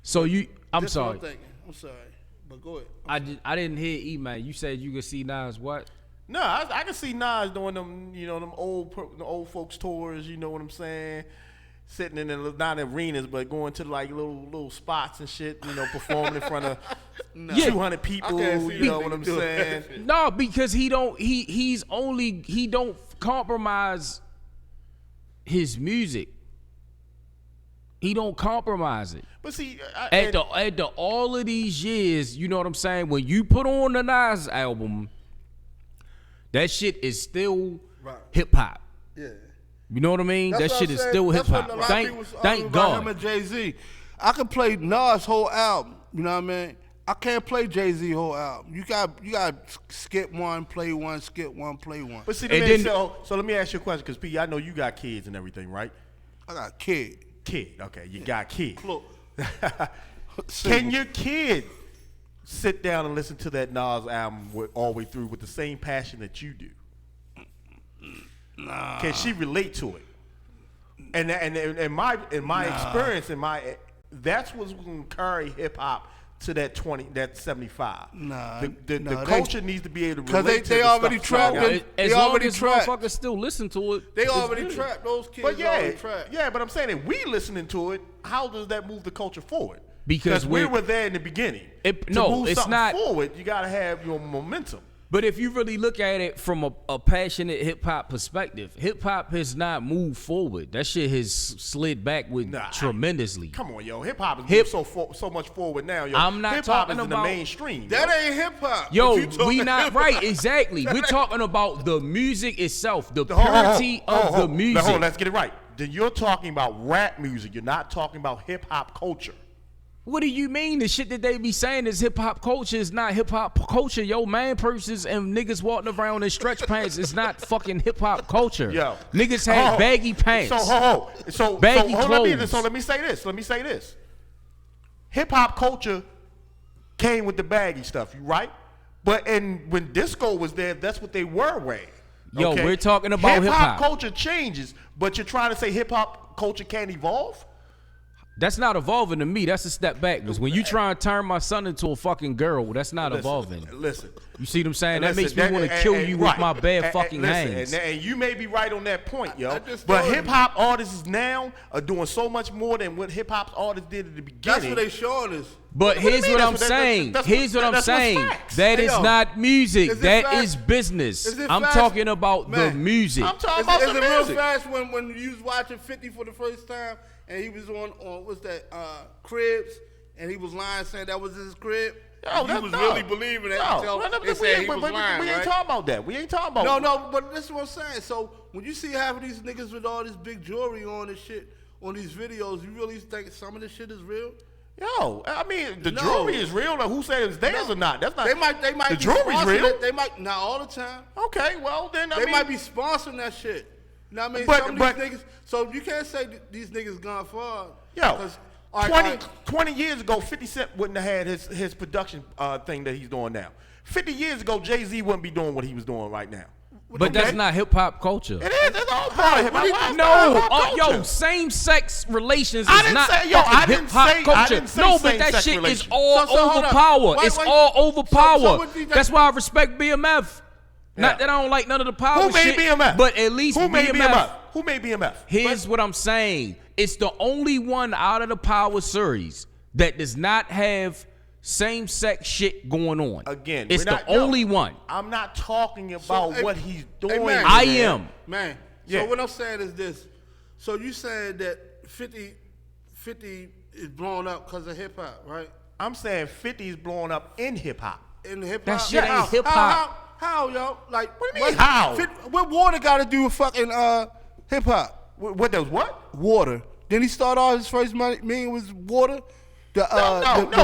So I'm That's sorry. What I'm thinking. I'm sorry, but go ahead. I didn't hear E-Man. You said you could see Nas what? No, I can see Nas doing them, them old folks tours. You know what I'm saying? Sitting in not arenas, but going to like little spots and shit. Performing in front of 200 people. You know what I'm saying? No, because he don't compromise his music. He don't compromise it. But see, after all of these years, you know what I'm saying? When you put on the Nas album, that shit is still hip hop. Yeah. You know what I mean? That's that shit is still hip hop. Thank God. Him and Jay-Z. I can play Nas whole album. You know what I mean? I can't play Jay-Z whole album. You got skip one, play one, skip one, play one. But see, so let me ask you a question, because P, I know you got kids and everything, right? I got a kid. Okay, you got kids. Look. Can your kid sit down and listen to that Nas album all the way through with the same passion that you do? Nah. Can she relate to it? And in my experience, that's what's going to carry hip hop to that 75. Nah, the culture needs to be able to relate because to they the already stuff. trapped. As long as motherfuckers still listen to it, they already trapped. Those kids already trapped. Yeah, but I'm saying if we listening to it, how does that move the culture forward? Because we were there in the beginning. Move something forward, you got to have your momentum. But if you really look at it from a passionate hip hop perspective, hip hop has not moved forward. That shit has slid backward tremendously. Come on, yo, hip hop is so much forward now. Yo, I'm not hip hop talking is in about the mainstream. That ain't hip hop. Yo, we not right. Exactly. We're talking about the music itself, the purity of the music. Hold on, let's get it right. Then you're talking about rap music. You're not talking about hip hop culture. What do you mean? The shit that they be saying is hip hop culture is not hip hop culture. Yo, man persons and niggas walking around in stretch pants is not fucking hip hop culture. Yo, niggas had baggy pants. So baggy clothes. Let me say this. Hip hop culture came with the baggy stuff, you right? But when disco was there, that's what they were wearing. Yo, we're talking about hip hop. Culture changes, but you're trying to say hip hop culture can't evolve? That's not evolving to me. That's a step back. Because when you try and turn my son into a fucking girl, that's not evolving. Listen. You see what I'm saying? That makes me want to kill you with my bare fucking hands. And you may be right on that point, yo. But hip-hop artists now are doing so much more than what hip-hop artists did at the beginning. That's what they showing us. But here's what I'm saying. Here's what I'm saying. That is not music. That is business. I'm talking about the music. I'm talking about the music. Is it real fast when you was watching 50 for the first time and he was on what's that, Cribs, and he was lying saying that was his crib? Yo, he was really believing that until they said he was lying, we ain't talking about that. We ain't talking about No, but this is what I'm saying. So when you see half of these niggas with all this big jewelry on and shit on these videos, you really think some of this shit is real? Yo, I mean, the jewelry is real. Now, who said it's theirs or not? That's not. They might. The jewelry's real. They might not all the time. Okay, well then They might be sponsoring that shit. You know what I mean? But- Some but- of these niggas. So you can't say these niggas gone far. Yo, 'cause, 20 years ago, 50 Cent wouldn't have had his production thing that he's doing now. 50 years ago, Jay-Z wouldn't be doing what he was doing right now. But that's not hip hop culture. It is. It's all part of hip hop. Yo, same-sex relations I is didn't not say- yo, I fucking didn't hip hop say- I culture. didn't say No, but that same-sex shit is relations. all So hold up. overpowered. Wait, It's wait. all So overpowered. what do you think- That's why I respect BMF. Not that I don't like none of the power Who made shit, BMF? but at least Who made BMF. BMF? Who made BMF? Here's what I'm saying. It's the only one out of the Power series that does not have same-sex shit going on. Again, it's the only one. I'm not talking about hey, what he's hey, doing. man. I am. Man, Yeah. so what I'm saying is this. So you saying that 50 is blown up because of hip hop, right? I'm saying 50 is blowing up in hip hop. In hip hop. That shit ain't hip hop. How, yo? Like, What do you mean, how? What water got to do with fucking hip hop? What does what? Water. Didn't he start off his first million was water? The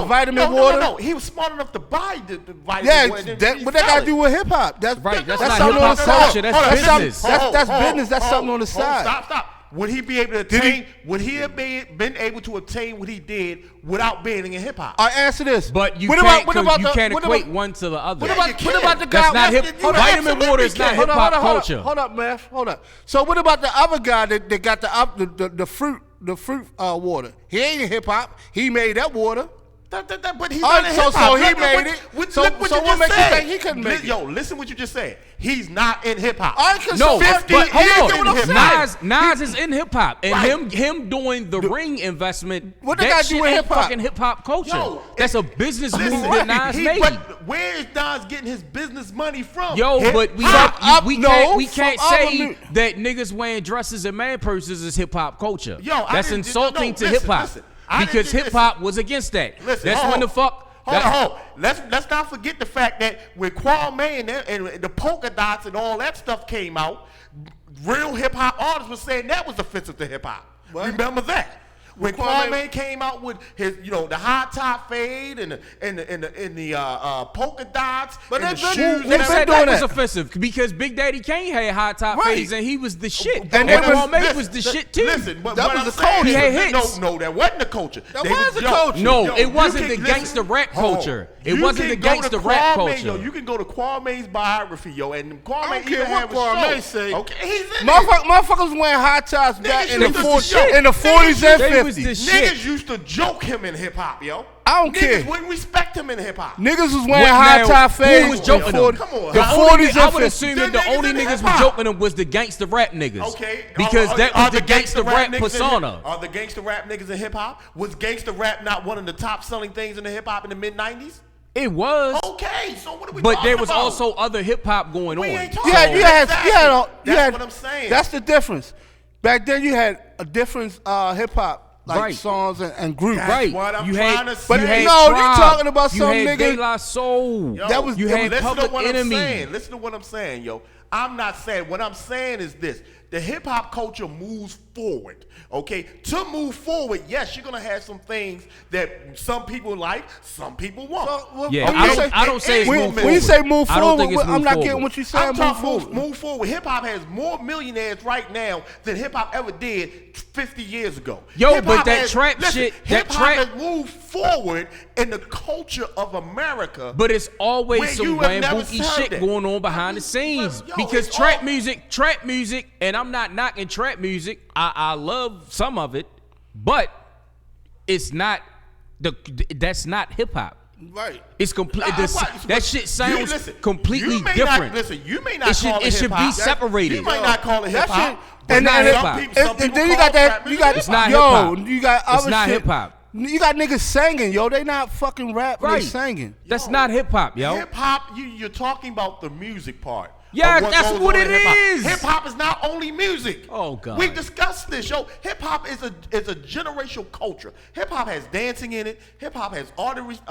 vitamin no, water. No. He was smart enough to buy the vitamin Yeah, water. what that got to do with hip hop? That's Right, that's that's not something on the hip-hop side. culture, that's business. That's business. That's something on the side. Stop. Would he be able to attain? Would he have been able to obtain what he did without being in hip hop? I answer this. But you What can't, about- what 'cause about you the- can't what equate about- one to the other. What about, you what can. about the That's guy? not hip. you Vitamin water is not hip hop culture. Hold up, man. Hold up. So what about the other guy that got the fruit water? He ain't in hip hop. He made that water. But he's All not right, in so hip hop. he made it. So Look what you just makes you said. think he couldn't make it? Yo, listen what you just said. He's not in hip hop. All right, 'cause No, so 50 but hold is on. what I'm saying. Nas is in hip hop, and Right. him doing the ring investment. What they that gotta do shit with ain't hip-hop? fucking hip hop culture. Yo, That's a business move Listen, that Nas made. But where is Nas getting his business money from? Yo, Hip but we hop. can't, we No, can't from say other that niggas wearing dresses and man purses is hip hop culture. Yo, I that's didn't- insulting no, to listen, hip hop listen. I didn't because think- hip hop was against that. Listen, That's hold when the on. fuck. Hold on. Let's not forget the fact that when Kwame and the polka dots and all that stuff came out, real hip hop artists were saying that was offensive to hip hop. Remember that. When Kwame came out with his, the high top fade and the polka dots, But and they've the been- shoes, Who they've and said been doing that was that. offensive? Because Big Daddy Kane had high top Right. fades and he was the shit. And And it was- Kwame was the shit too. Listen, but That what was I'm the saying culture. is- He had hits. No, that wasn't the culture. That They was the yo, culture. No, yo, it you wasn't can- the gangster rap hold on. culture. It You wasn't can the go to gangster rap Kwame, culture. Yo, you can go to Kwame's biography, yo, and Kwame I don't care even what have a Kwame show. say. Okay, he's in it. Motherfuckers wearing high tops back Niggas in the used to 40s, joke. in the 40s and They was 50s. the shit. Niggas used to joke him in hip hop, yo. I don't Niggas care. wouldn't respect him in hip hop. Niggas was wearing What high now? top Who fades. was joking them? Come on, The how- 40s I and would 50s. assume that The the only niggas in niggas was hip-hop. joking them was the gangster rap niggas. Okay, Because that was the gangster rap niggas in persona. Are the gangster rap niggas in hip hop? Was gangster rap not one of the top selling things in the hip hop in the mid '90s? It was. Okay, so what are we But talking there was about? also other hip hop going We on. ain't talking You had, about you had, exactly. you had, you That's had, what I'm saying. That's the difference. Back then, you had a different hip hop like Right. songs and groups. That's Right. what I'm you trying had, to But say. you had no, you Tribe. talking about you some had nigga- De La Soul. Yo, That was- you had listen Public to what Enemy. I'm saying. Listen to what I'm saying, yo. I'm not saying. What I'm saying is this: the hip hop culture moves forward. Okay, to move forward, yes, you're gonna have some things that some people like, some people won't. Yeah, when I you don't say it's when, move when you say move I don't think forward, it's I'm move not forward. getting what you're saying. I'm Move talking forward. move forward. Hip hop has more millionaires right now than hip hop ever did 50 years ago. Yo, Hip-hop but that trap shit- that hip hop trap- has moved forward in the culture of America. But it's Where always you some have never bamboozly heard shit that. going on behind the scenes. Yo, Because it's trap all- music, and I'm not knocking trap music. I love some of it, but it's not that's not hip hop. Right. Nah, It's complete. what? That shit sounds listen, completely you may different. Listen, you may not It should- call it should be hip-hop. separated. You might not call it hip That hop. shit- It's not and hip-hop. and then you got that. You got It's not yo. hip-hop. You got other It's not shit. hip-hop. You got niggas singing, yo. They not fucking rap. Right. They singing. That's not hip hop, yo. Hip hop, you're talking about the music part. Yeah, of what that's goes what on it in hip-hop. is. Hip-hop is not only music. Oh, God. We discussed this, yo. Hip-hop is a generational culture. Hip-hop has dancing in it. Hip-hop has artists,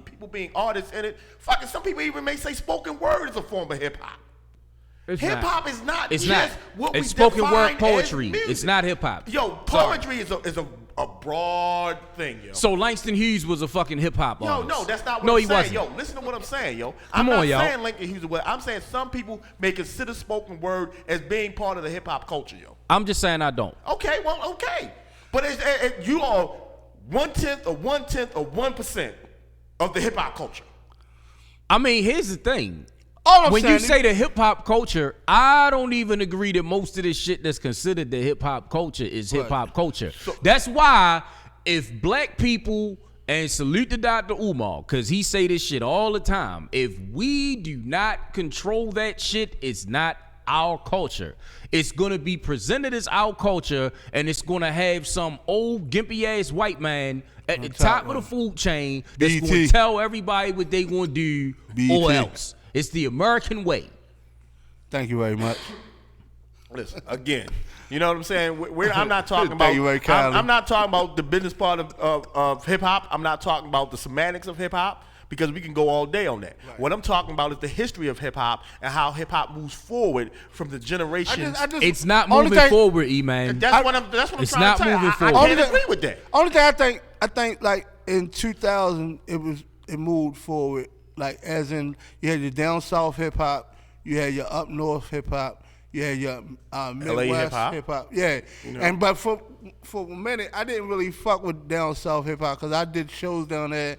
people being artists in it. Fucking some people even may say spoken word is a form of hip-hop. Hip-hop is not just what we It's spoken word define poetry. as music. It's not hip-hop. Yo, poetry is a broad thing, yo. So Langston Hughes was a fucking hip-hop artist. No, that's not what no, I'm he saying. wasn't. Yo, listen to what I'm saying, yo. Come on, I'm yo. not saying Langston Hughes was. I'm saying some people may consider spoken word as being part of the hip-hop culture, yo. I'm just saying I don't. Okay, well, okay. But you are 1/10 of 1% of the hip-hop culture. I mean, here's the thing. When you say the hip hop culture, I don't even agree that most of this shit that's considered the hip hop culture is hip hop culture. That's why if black people, and salute to Dr. Umar, because he say this shit all the time, if we do not control that shit, it's not our culture. It's gonna be presented as our culture, and it's gonna have some old gimpy ass white man at the top of the food chain that's gonna tell everybody what they gonna do or else. It's the American way. Thank you very much. Listen, again, you know what I'm saying? I'm not talking about. I'm not talking about the business part of hip hop. I'm not talking about the semantics of hip hop, because we can go all day on that. Right. What I'm talking about is the history of hip hop and how hip hop moves forward from the generations. It's not moving forward, E-Man. That's what I'm trying to tell you. It's not moving forward. I can't agree with that. Only thing I think like in 2000 it moved forward. Like as in you had your down south hip hop, you had your up north hip hop, you had your Midwest hip hop. Yeah, you know. And but for a minute I didn't really fuck with down south hip hop because I did shows down there,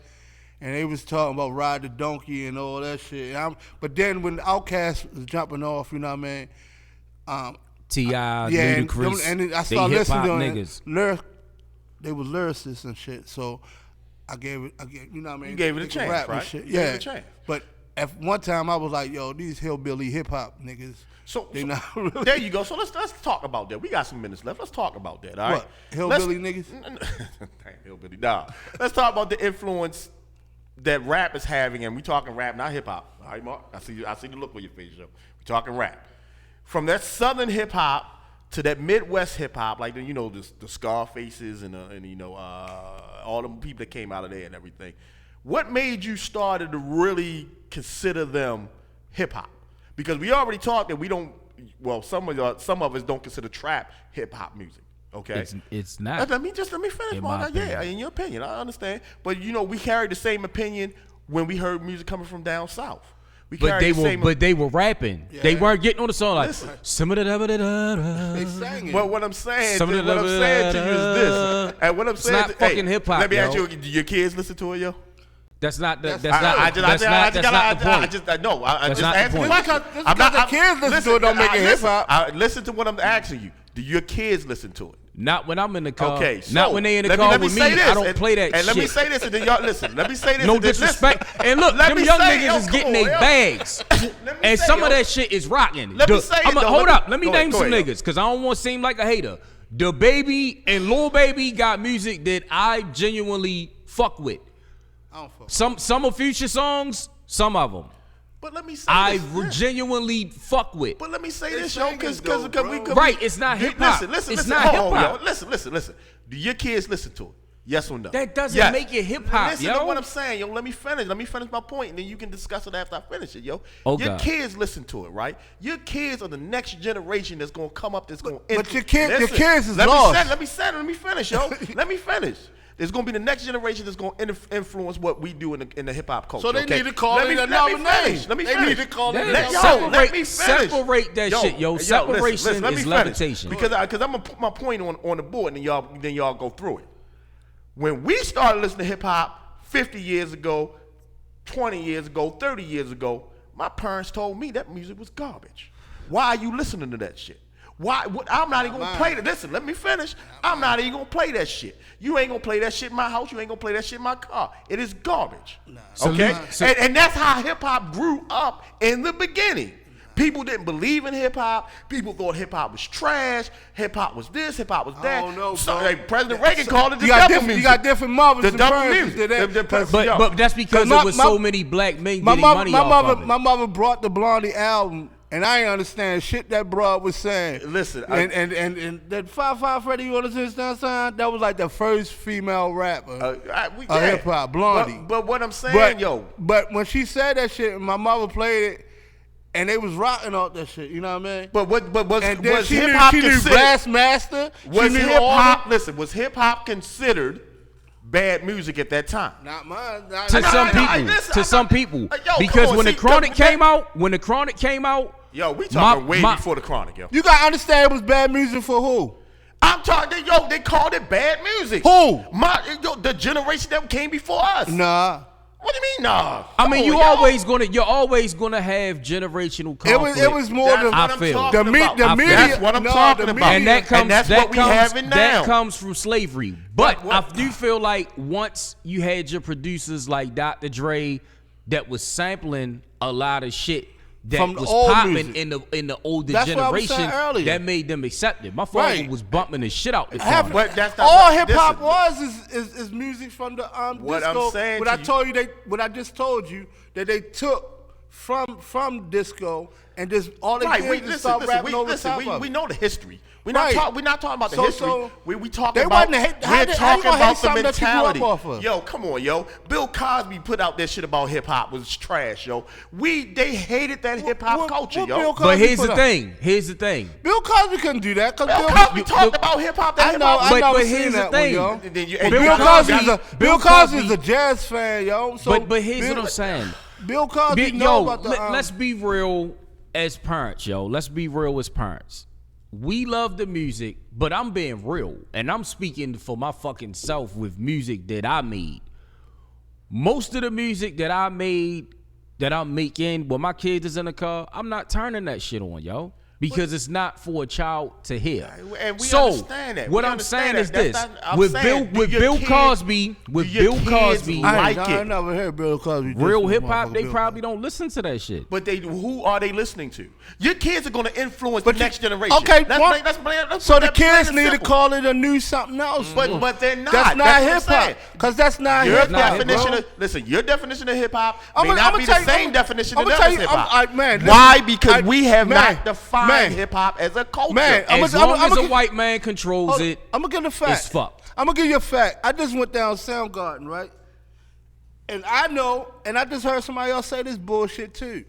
and they was talking about Ride the Donkey and all that shit. But then when Outkast was jumping off, you know what I mean? T.I., Ludacris, and I started listening to niggas. They was lyricists and shit, so I gave it, you know what I mean? You gave it a chance, right? Shit. You gave it a chance. But at one time I was like, yo, these hillbilly hip hop niggas. So not really. There you go. So let's talk about that. We got some minutes left. Let's talk about that. All right. What? Hillbilly niggas? Hillbilly. Nah. Let's talk about the influence that rap is having, and we talking rap, not hip hop. All right, Mark. I see the look on your face, yo. We talking rap. From that southern hip hop to that Midwest hip hop, like the Scarfaces and all them people that came out of there and everything. What made you started to really consider them hip hop? Because we already talked that we don't. Well, some of us don't consider trap hip hop music. Okay, it's not. Let me finish, Mark. Yeah, in your opinion, I understand. But we carried the same opinion when we heard music coming from down south. But they were rapping. Yeah. They weren't getting on the song like some of the. They sang it. Well, what I'm saying to you is this. And what I'm saying, it's not fucking hip hop. Let me ask you: do your kids listen to it, yo? That's not the point. I just asking you. Because the kids listen to it, don't make it hip hop. Listen to what I'm asking you. Do your kids listen to it? Not when I'm in the car. Okay, so not when they in the car with me. I don't play that shit. And let me say this, and then y'all listen. Let me say this. No disrespect. And look, them young niggas is getting their bags, and some of that shit is rocking. Hold up. Let me name some niggas, because I don't want to seem like a hater. The Baby and Lil Baby got music that I genuinely fuck with. I don't fuck. Some of Future songs, some of them. But let me say I genuinely fuck with. But let me say this, yo, because right, it's not hip hop. Listen, it's not hip hop. Listen. Do your kids listen to it? Yes or no? That doesn't make it hip hop, Listen to what I'm saying, yo. Let me finish my point, and then you can discuss it after I finish it, yo. Your kids listen to it, right? Your kids are the next generation that's gonna come up. That's gonna. But your kids is lost. Let me finish, yo. Let me finish. There's going to be the next generation that's going to influence what we do in the hip hop culture. So they need to call it another name. Let me finish. They need to call it let me finish. Separate that shit, yo. Separation is levitation. Because I'm going to put my point on the board, and then y'all go through it. When we started listening to hip hop 50 years ago, 20 years ago, 30 years ago, my parents told me that music was garbage. Why are you listening to that shit? Why? I'm not even gonna play that. Listen, let me finish. I'm not even gonna play that shit. You ain't gonna play that shit in my house. You ain't gonna play that shit in my car. It is garbage. Okay? And that's how hip hop grew up in the beginning. People didn't believe in hip hop. People thought hip hop was trash. Hip hop was this. Hip hop was that. I don't know, so, bro. like, President Reagan called it the You got devil music. You got different mothers The and devil parents music. that- But that's because there was so many black men getting money off of it. My mother brought the Blondie album, and I ain't understand shit that broad was saying. Listen, and that 5'5" Freddie, you understand, son? That was like the first female rapper hip hop, Blondie. But what I'm saying, But when she said that shit, my mother played it, and they was rocking out that shit. You know what I mean? But was she hip knew, hop she knew considered? Blastmaster. Was hip hop? Listen, was hip hop considered bad music at that time? Not mine. To some people, yo, because come on, when the see, Chronic came out, yo, we talking way before the Chronic, yo. You gotta understand it was bad music for who? I'm talking, they called it bad music. Who? The generation that came before us. Nah. What do you mean, nah? I mean, you're always gonna have generational conflict. It was more That's the what I'm talking about. the media. That's what I'm talking about. And that's what we having now. That comes from slavery. But I do feel like once you had your producers like Dr. Dre that was sampling a lot of shit that From the was old popping music. in the older That's what I was generation saying earlier. that made them accept it. My father Right. was bumping the shit out the Half- Chronic. But that's not all what- hip hop listen. is music from the What disco. I'm saying What to I you- told you, what I just told you that they took from disco and just all they Right, did is start rapping over top of we it. know the history. We're Right. not talking about the So- history. so we talking they about. wasn't hate- We're how you talking gonna hate about the something that you grew up mentality. off of? Yo, come on, yo. Bill Cosby put out that shit about hip hop was trash, yo. They hated that hip hop what- culture, what yo. Bill Cosby But here's put the up? thing. Here's the thing. Bill Cosby couldn't do that because Bill Cosby talked about hip hop. I know. I But never here's seen the that thing. one, yo. Then you- But and Bill you- Bill Cosby's a jazz fan, yo. So But here's what I'm saying. Bill Cosby know about the. Let's be real as parents, yo. Let's be real as parents. We love the music, but I'm being real, and I'm speaking for my fucking self with music that I made. Most of the music that I made, that I'm making when my kids is in the car, I'm not turning that shit on, yo. Because it's not for a child to hear. And we So understand that. what We I'm saying understand is that. this: That's not- I'm with saying, do your Bill kids- Cosby, do your kids like I it? never heard Bill Cosby. real diss hip this hop, motherfucker they Bill probably Cosby. don't listen to that shit. But who are they listening to? Your kids are going to influence the next generation. Okay, so the that's kids plain need and to simple. call it a new something else. But they're not. That's not what I'm hip hop. saying. Because that's not Your hip hop. definition of your definition of hip hop may I'ma not be tell the you- same I'ma- definition I'ma of tell hip you, hop. man, Why? listen, Because we have man, not defined man. hip hop as a culture. Man, As long as a white man controls it, I'm gonna give you a fact. it's fucked. I'm gonna give you a fact. I just went down Soundgarden, right? And I know, and I just heard somebody else say this bullshit too.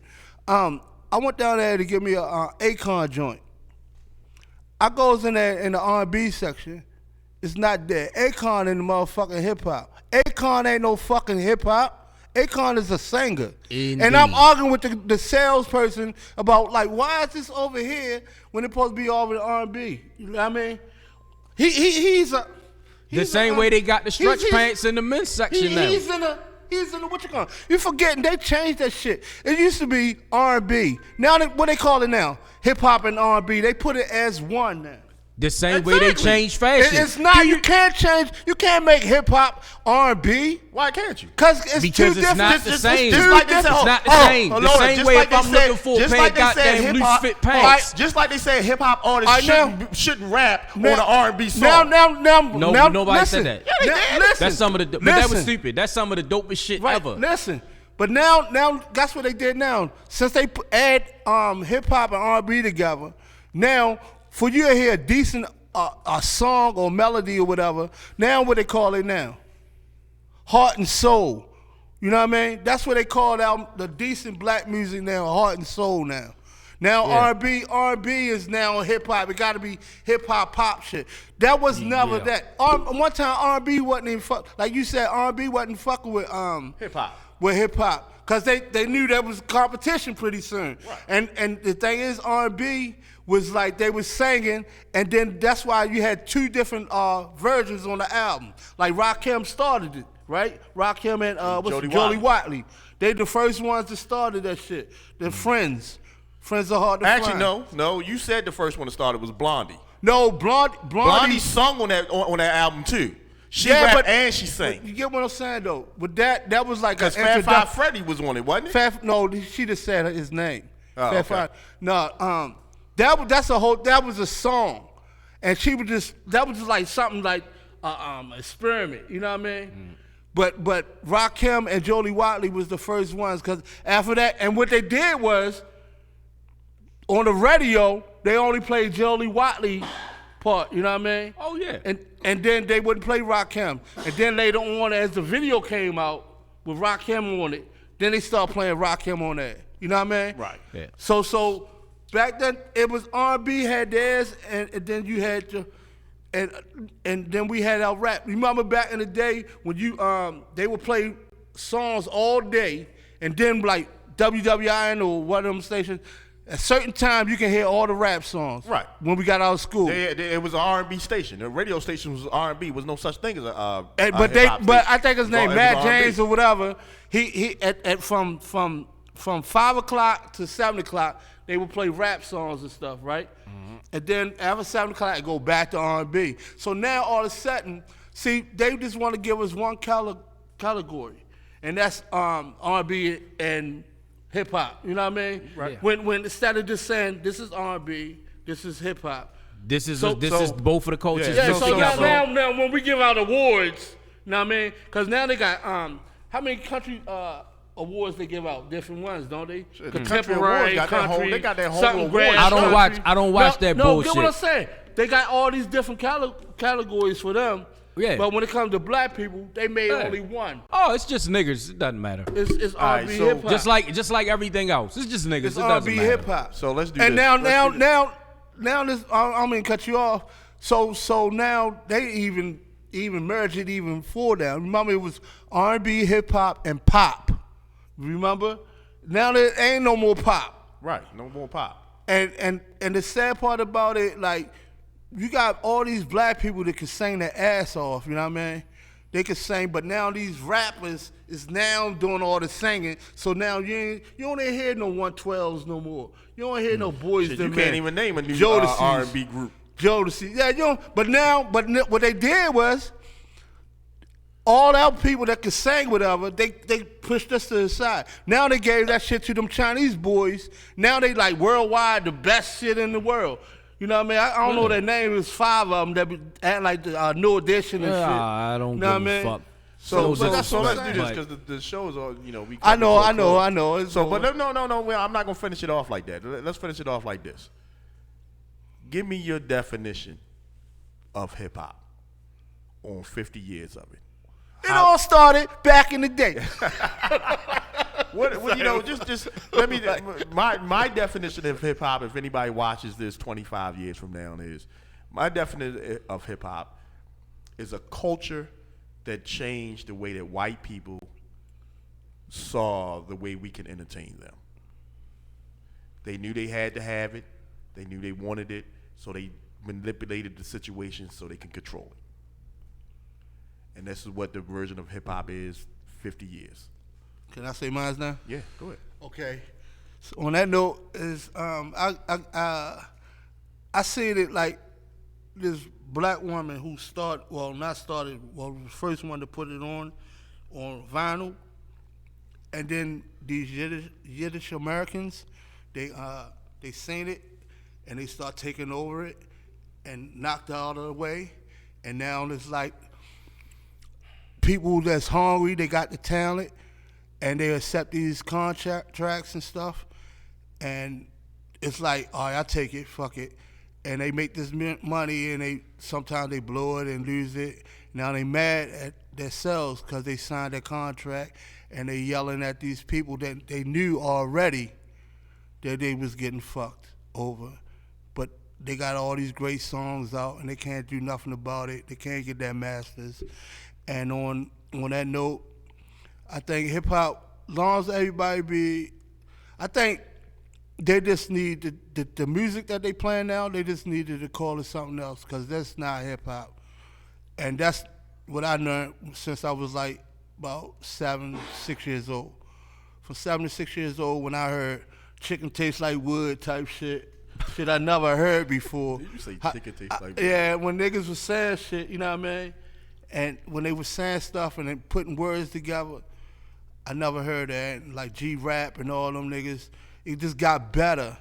I went down there to give me a Akon joint. I goes in there in the R&B section. It's not there. Akon in the motherfucking hip hop. Akon ain't no fucking hip hop. Akon is a singer. Indeed. And I'm arguing with the salesperson about like, why is this over here when it's supposed to be over in R&B? You know what I mean? He's a the same way they got the stretch pants in the men's section now. He's in the what you call? You forgetting they changed that shit. It used to be R&B. Now what they call it now? Hip hop and R&B. They put it as one now. The same way they Exactly. change fashion. It's not. You can't change. You can't make hip hop R&B. Why can't you? Because it's Because too it's different. not the same. Just like they said, It's not the hold on, same. hold The on, same just way like if I'm they said- looking for a just pair like of they said goddamn hip loose hop- fit pants. Just like they said hip hop artists shouldn't rap on an R&B song. Now, Nobody listen. said that. Yeah, they did. Listen. That's some of the. But that was Listen. stupid. That's some of the dopest shit Right, ever. listen. But now that's what they did now. Since they add hip hop and R&B together, now for you to hear a decent a song or melody or whatever, now what they call it now? Heart and soul. You know what I mean? That's what they call out the decent black music now, heart and soul now. Now Yeah. R&B is now hip hop. It got to be hip hop pop shit. That was never Yeah. that. One time R&B wasn't even fuck. Like you said, R&B wasn't fucking with Hip hop. With hip hop, because they knew there was competition pretty soon. Right. And the thing is, R&B was like they was singing, and then that's why you had two different versions on the album. Like Rakim started it, right? Rakim and Jody Watley. They the first ones that started that shit. The Friends are hard to Actually, find. no. You said the first one that started was Blondie. No, Blondie Blondie sung on that album too. She Yeah, rapped but- and she sang. You get what I'm saying though? But that was like Because an Fat Five introduction. Freddy was on it, wasn't it? No, she just said his name. Oh, Fat okay. Friday. No, that was a song, and she was just that was just like something like experiment. You know what I mean? But Rakim and Jody Watley was the first ones, because after that, and what they did was on the radio they only played Jody Watley part. You know what I mean? Oh yeah. And then they wouldn't play Rakim. And then later on, as the video came out with Rakim on it, then they started playing Rakim on that. You know what I mean? Right. Yeah. So back then it was R&B had theirs, and then you had to, and then we had our rap. Remember back in the day when you they would play songs all day, and then like WWIN or one of them stations, at certain time you can hear all the rap songs. Right. When we got out of school. It was an R&B station. The radio station was R&B. There was no such thing as a But hip-hop but station. I think his name It was Matt R&B. James or whatever. He from 5 o'clock to 7 o'clock they would play rap songs and stuff, right? Mm-hmm. And then after 7 o'clock it go back to R&B. So now all of a sudden, see, they just want to give us one category, and that's R&B and hip hop. You know what I mean? Right. When instead of just saying this is R&B, this is hip hop. This is So- this is both of the coaches. Yeah, So- so, so- now when we give out awards, you know what I mean? Because now they got, how many country awards they give out? Different ones, don't they? The country Contemporary, awards got that whole- country, they got that whole something award. grand, I don't country. watch that no, bullshit. Get what I'm saying? They got all these different categories for them. Yeah. But when it comes to black people, they made Yeah. only one. Oh, it's just niggas. It doesn't matter. It's All right, R&B so hip hop. Just like everything else. It's just niggas. It's It doesn't R&B matter. hip hop. So let's do And this. now this, I'm gonna cut you off. So now they even merged it even further down. Remember, it was R&B, hip hop, and pop. Remember? Now there ain't no more pop. Right. No more pop. And the sad part about it, like, you got all these black people that can sing their ass off. You know what I mean? They can sing, but now these rappers is now doing all the singing. So now you don't hear no 112s no more. You don't hear no boys. Shit, to you men. can't even name a new Jodeci's. R&B group. Jodeci. Yeah, you know, but what they did was, all our people that could sing whatever, they pushed us to the side. Now they gave that shit to them Chinese boys. Now they like worldwide the best shit in the world. You know what I mean? I don't know their name. There's 5 of them that be acting like the New Edition and shit. I don't Know give what I a mean? fuck. So No let's disrespect, do this but- because the shows are, we. I know. It's So, over. but no. Well, I'm not gonna finish it off like that. Let's finish it off like this. Give me your definition of hip hop on 50 years of it. It all started back in the day. What just let me. My definition of hip hop, if anybody watches this 25 years from now, is my definition of hip hop is a culture that changed the way that white people saw the way we can entertain them. They knew they had to have it. They knew they wanted it, so they manipulated the situation so they can control it. And this is what the version of hip hop is 50 years. Can I say mine now? Yeah, go ahead. Okay. So on that note, is I seen it like this black woman who was the first one to put it on vinyl, and then these Yiddish Americans, they seen it and they start taking over it and knocked it out of the way, and now it's like people that's hungry, they got the talent, and they accept these contracts and stuff, and it's like, all right, I take it, fuck it, and they make this money, and sometimes they blow it and lose it. Now they mad at themselves because they signed their contract, and they yelling at these people that they knew already that they was getting fucked over, but they got all these great songs out, and they can't do nothing about it. They can't get their masters. And on that note, I think hip hop, as long as everybody I think they just need the music that they playing now. They just needed to call it something else, because that's not hip hop, and that's what I learned since I was like about 7, 6 years old. From 7 to 6 years old, when I heard "chicken tastes like wood" type shit I never heard before. Did you say chicken tastes like wood? Yeah, when niggas was saying shit, you know what I mean? And when they were saying stuff and they putting words together, I never heard that. Like G-Rap and all them niggas, it just got better.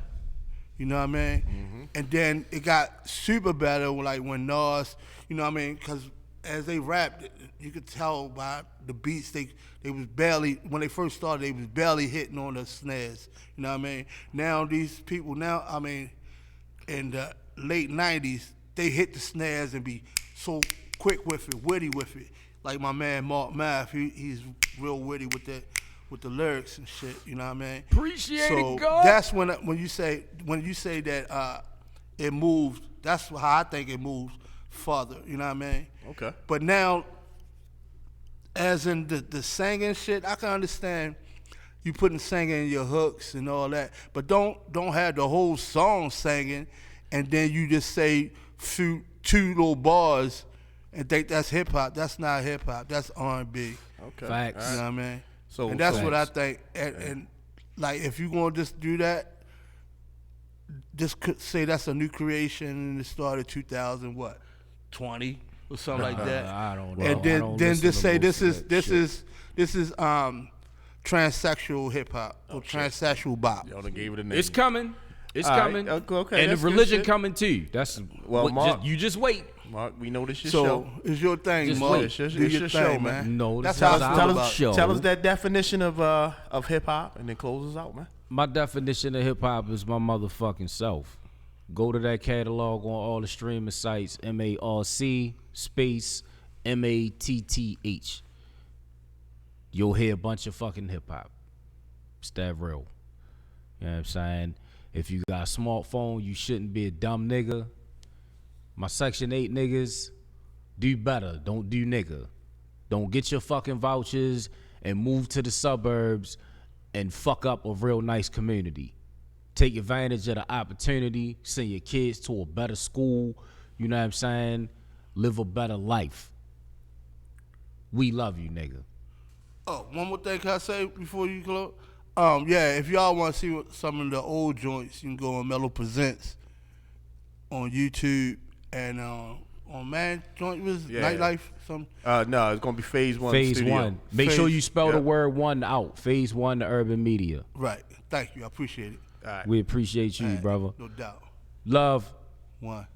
You know what I mean? Mm-hmm. And then it got super better, like when Nas, you know what I mean? Because as they rapped, you could tell by the beats they was barely, when they first started, they was barely hitting on the snares. You know what I mean? Now these people I mean, in the late 90s, they hit the snares and be so quick with it, witty with it. Like my man Mark Math, he's real witty with the lyrics and shit. You know what I mean? Appreciate so it, God. that's when you say that it moved. That's how I think it moves further. You know what I mean? Okay. But now, as in the singing shit, I can understand you putting singing in your hooks and all that, but don't have the whole song singing, and then you just say two little bars and think that's hip hop. That's not hip hop. That's R&B. Okay. Facts. You know what I mean? So and that's what I facts. think. And like, if you gonna just do that, just say that's a new creation and it started 2020 or something like that. I don't know. And I then don't just listen say to most of that this shit. is transsexual hip hop or transsexual bop. Y'all done gave it a name. It's coming. It's All right, coming. okay, And that's the good religion shit. coming too. That's Well, Mark- you just wait. Mark, we know this your So show. it's your thing, Just Mark. wait. It's your Do your show, thing, man. man. No, That's this how is I our feel about it. show. Tell us that definition of hip hop, and then close us out, man. My definition of hip hop is my motherfucking self. Go to that catalog on all the streaming sites. MARC space MATTH. You'll hear a bunch of fucking hip hop. It's that real. You know what I'm saying? If you got a smartphone, you shouldn't be a dumb nigga. My Section 8 niggas, do better. Don't do nigga. Don't get your fucking vouchers and move to the suburbs and fuck up a real nice community. Take advantage of the opportunity, send your kids to a better school, you know what I'm saying? Live a better life. We love you, nigga. Oh, one more thing can I say before you close? Yeah, if y'all want to see some of the old joints, you can go on Mellow Presents on YouTube and on Man Joint was Nightlife. Some No, it's gonna be Phase 1. Phase studio. 1. Make sure you spell the Yep. word 1 out. Phase 1 to Urban Media. right. Thank you. I appreciate it. All right. We appreciate you, All right, brother. No doubt. Love. One.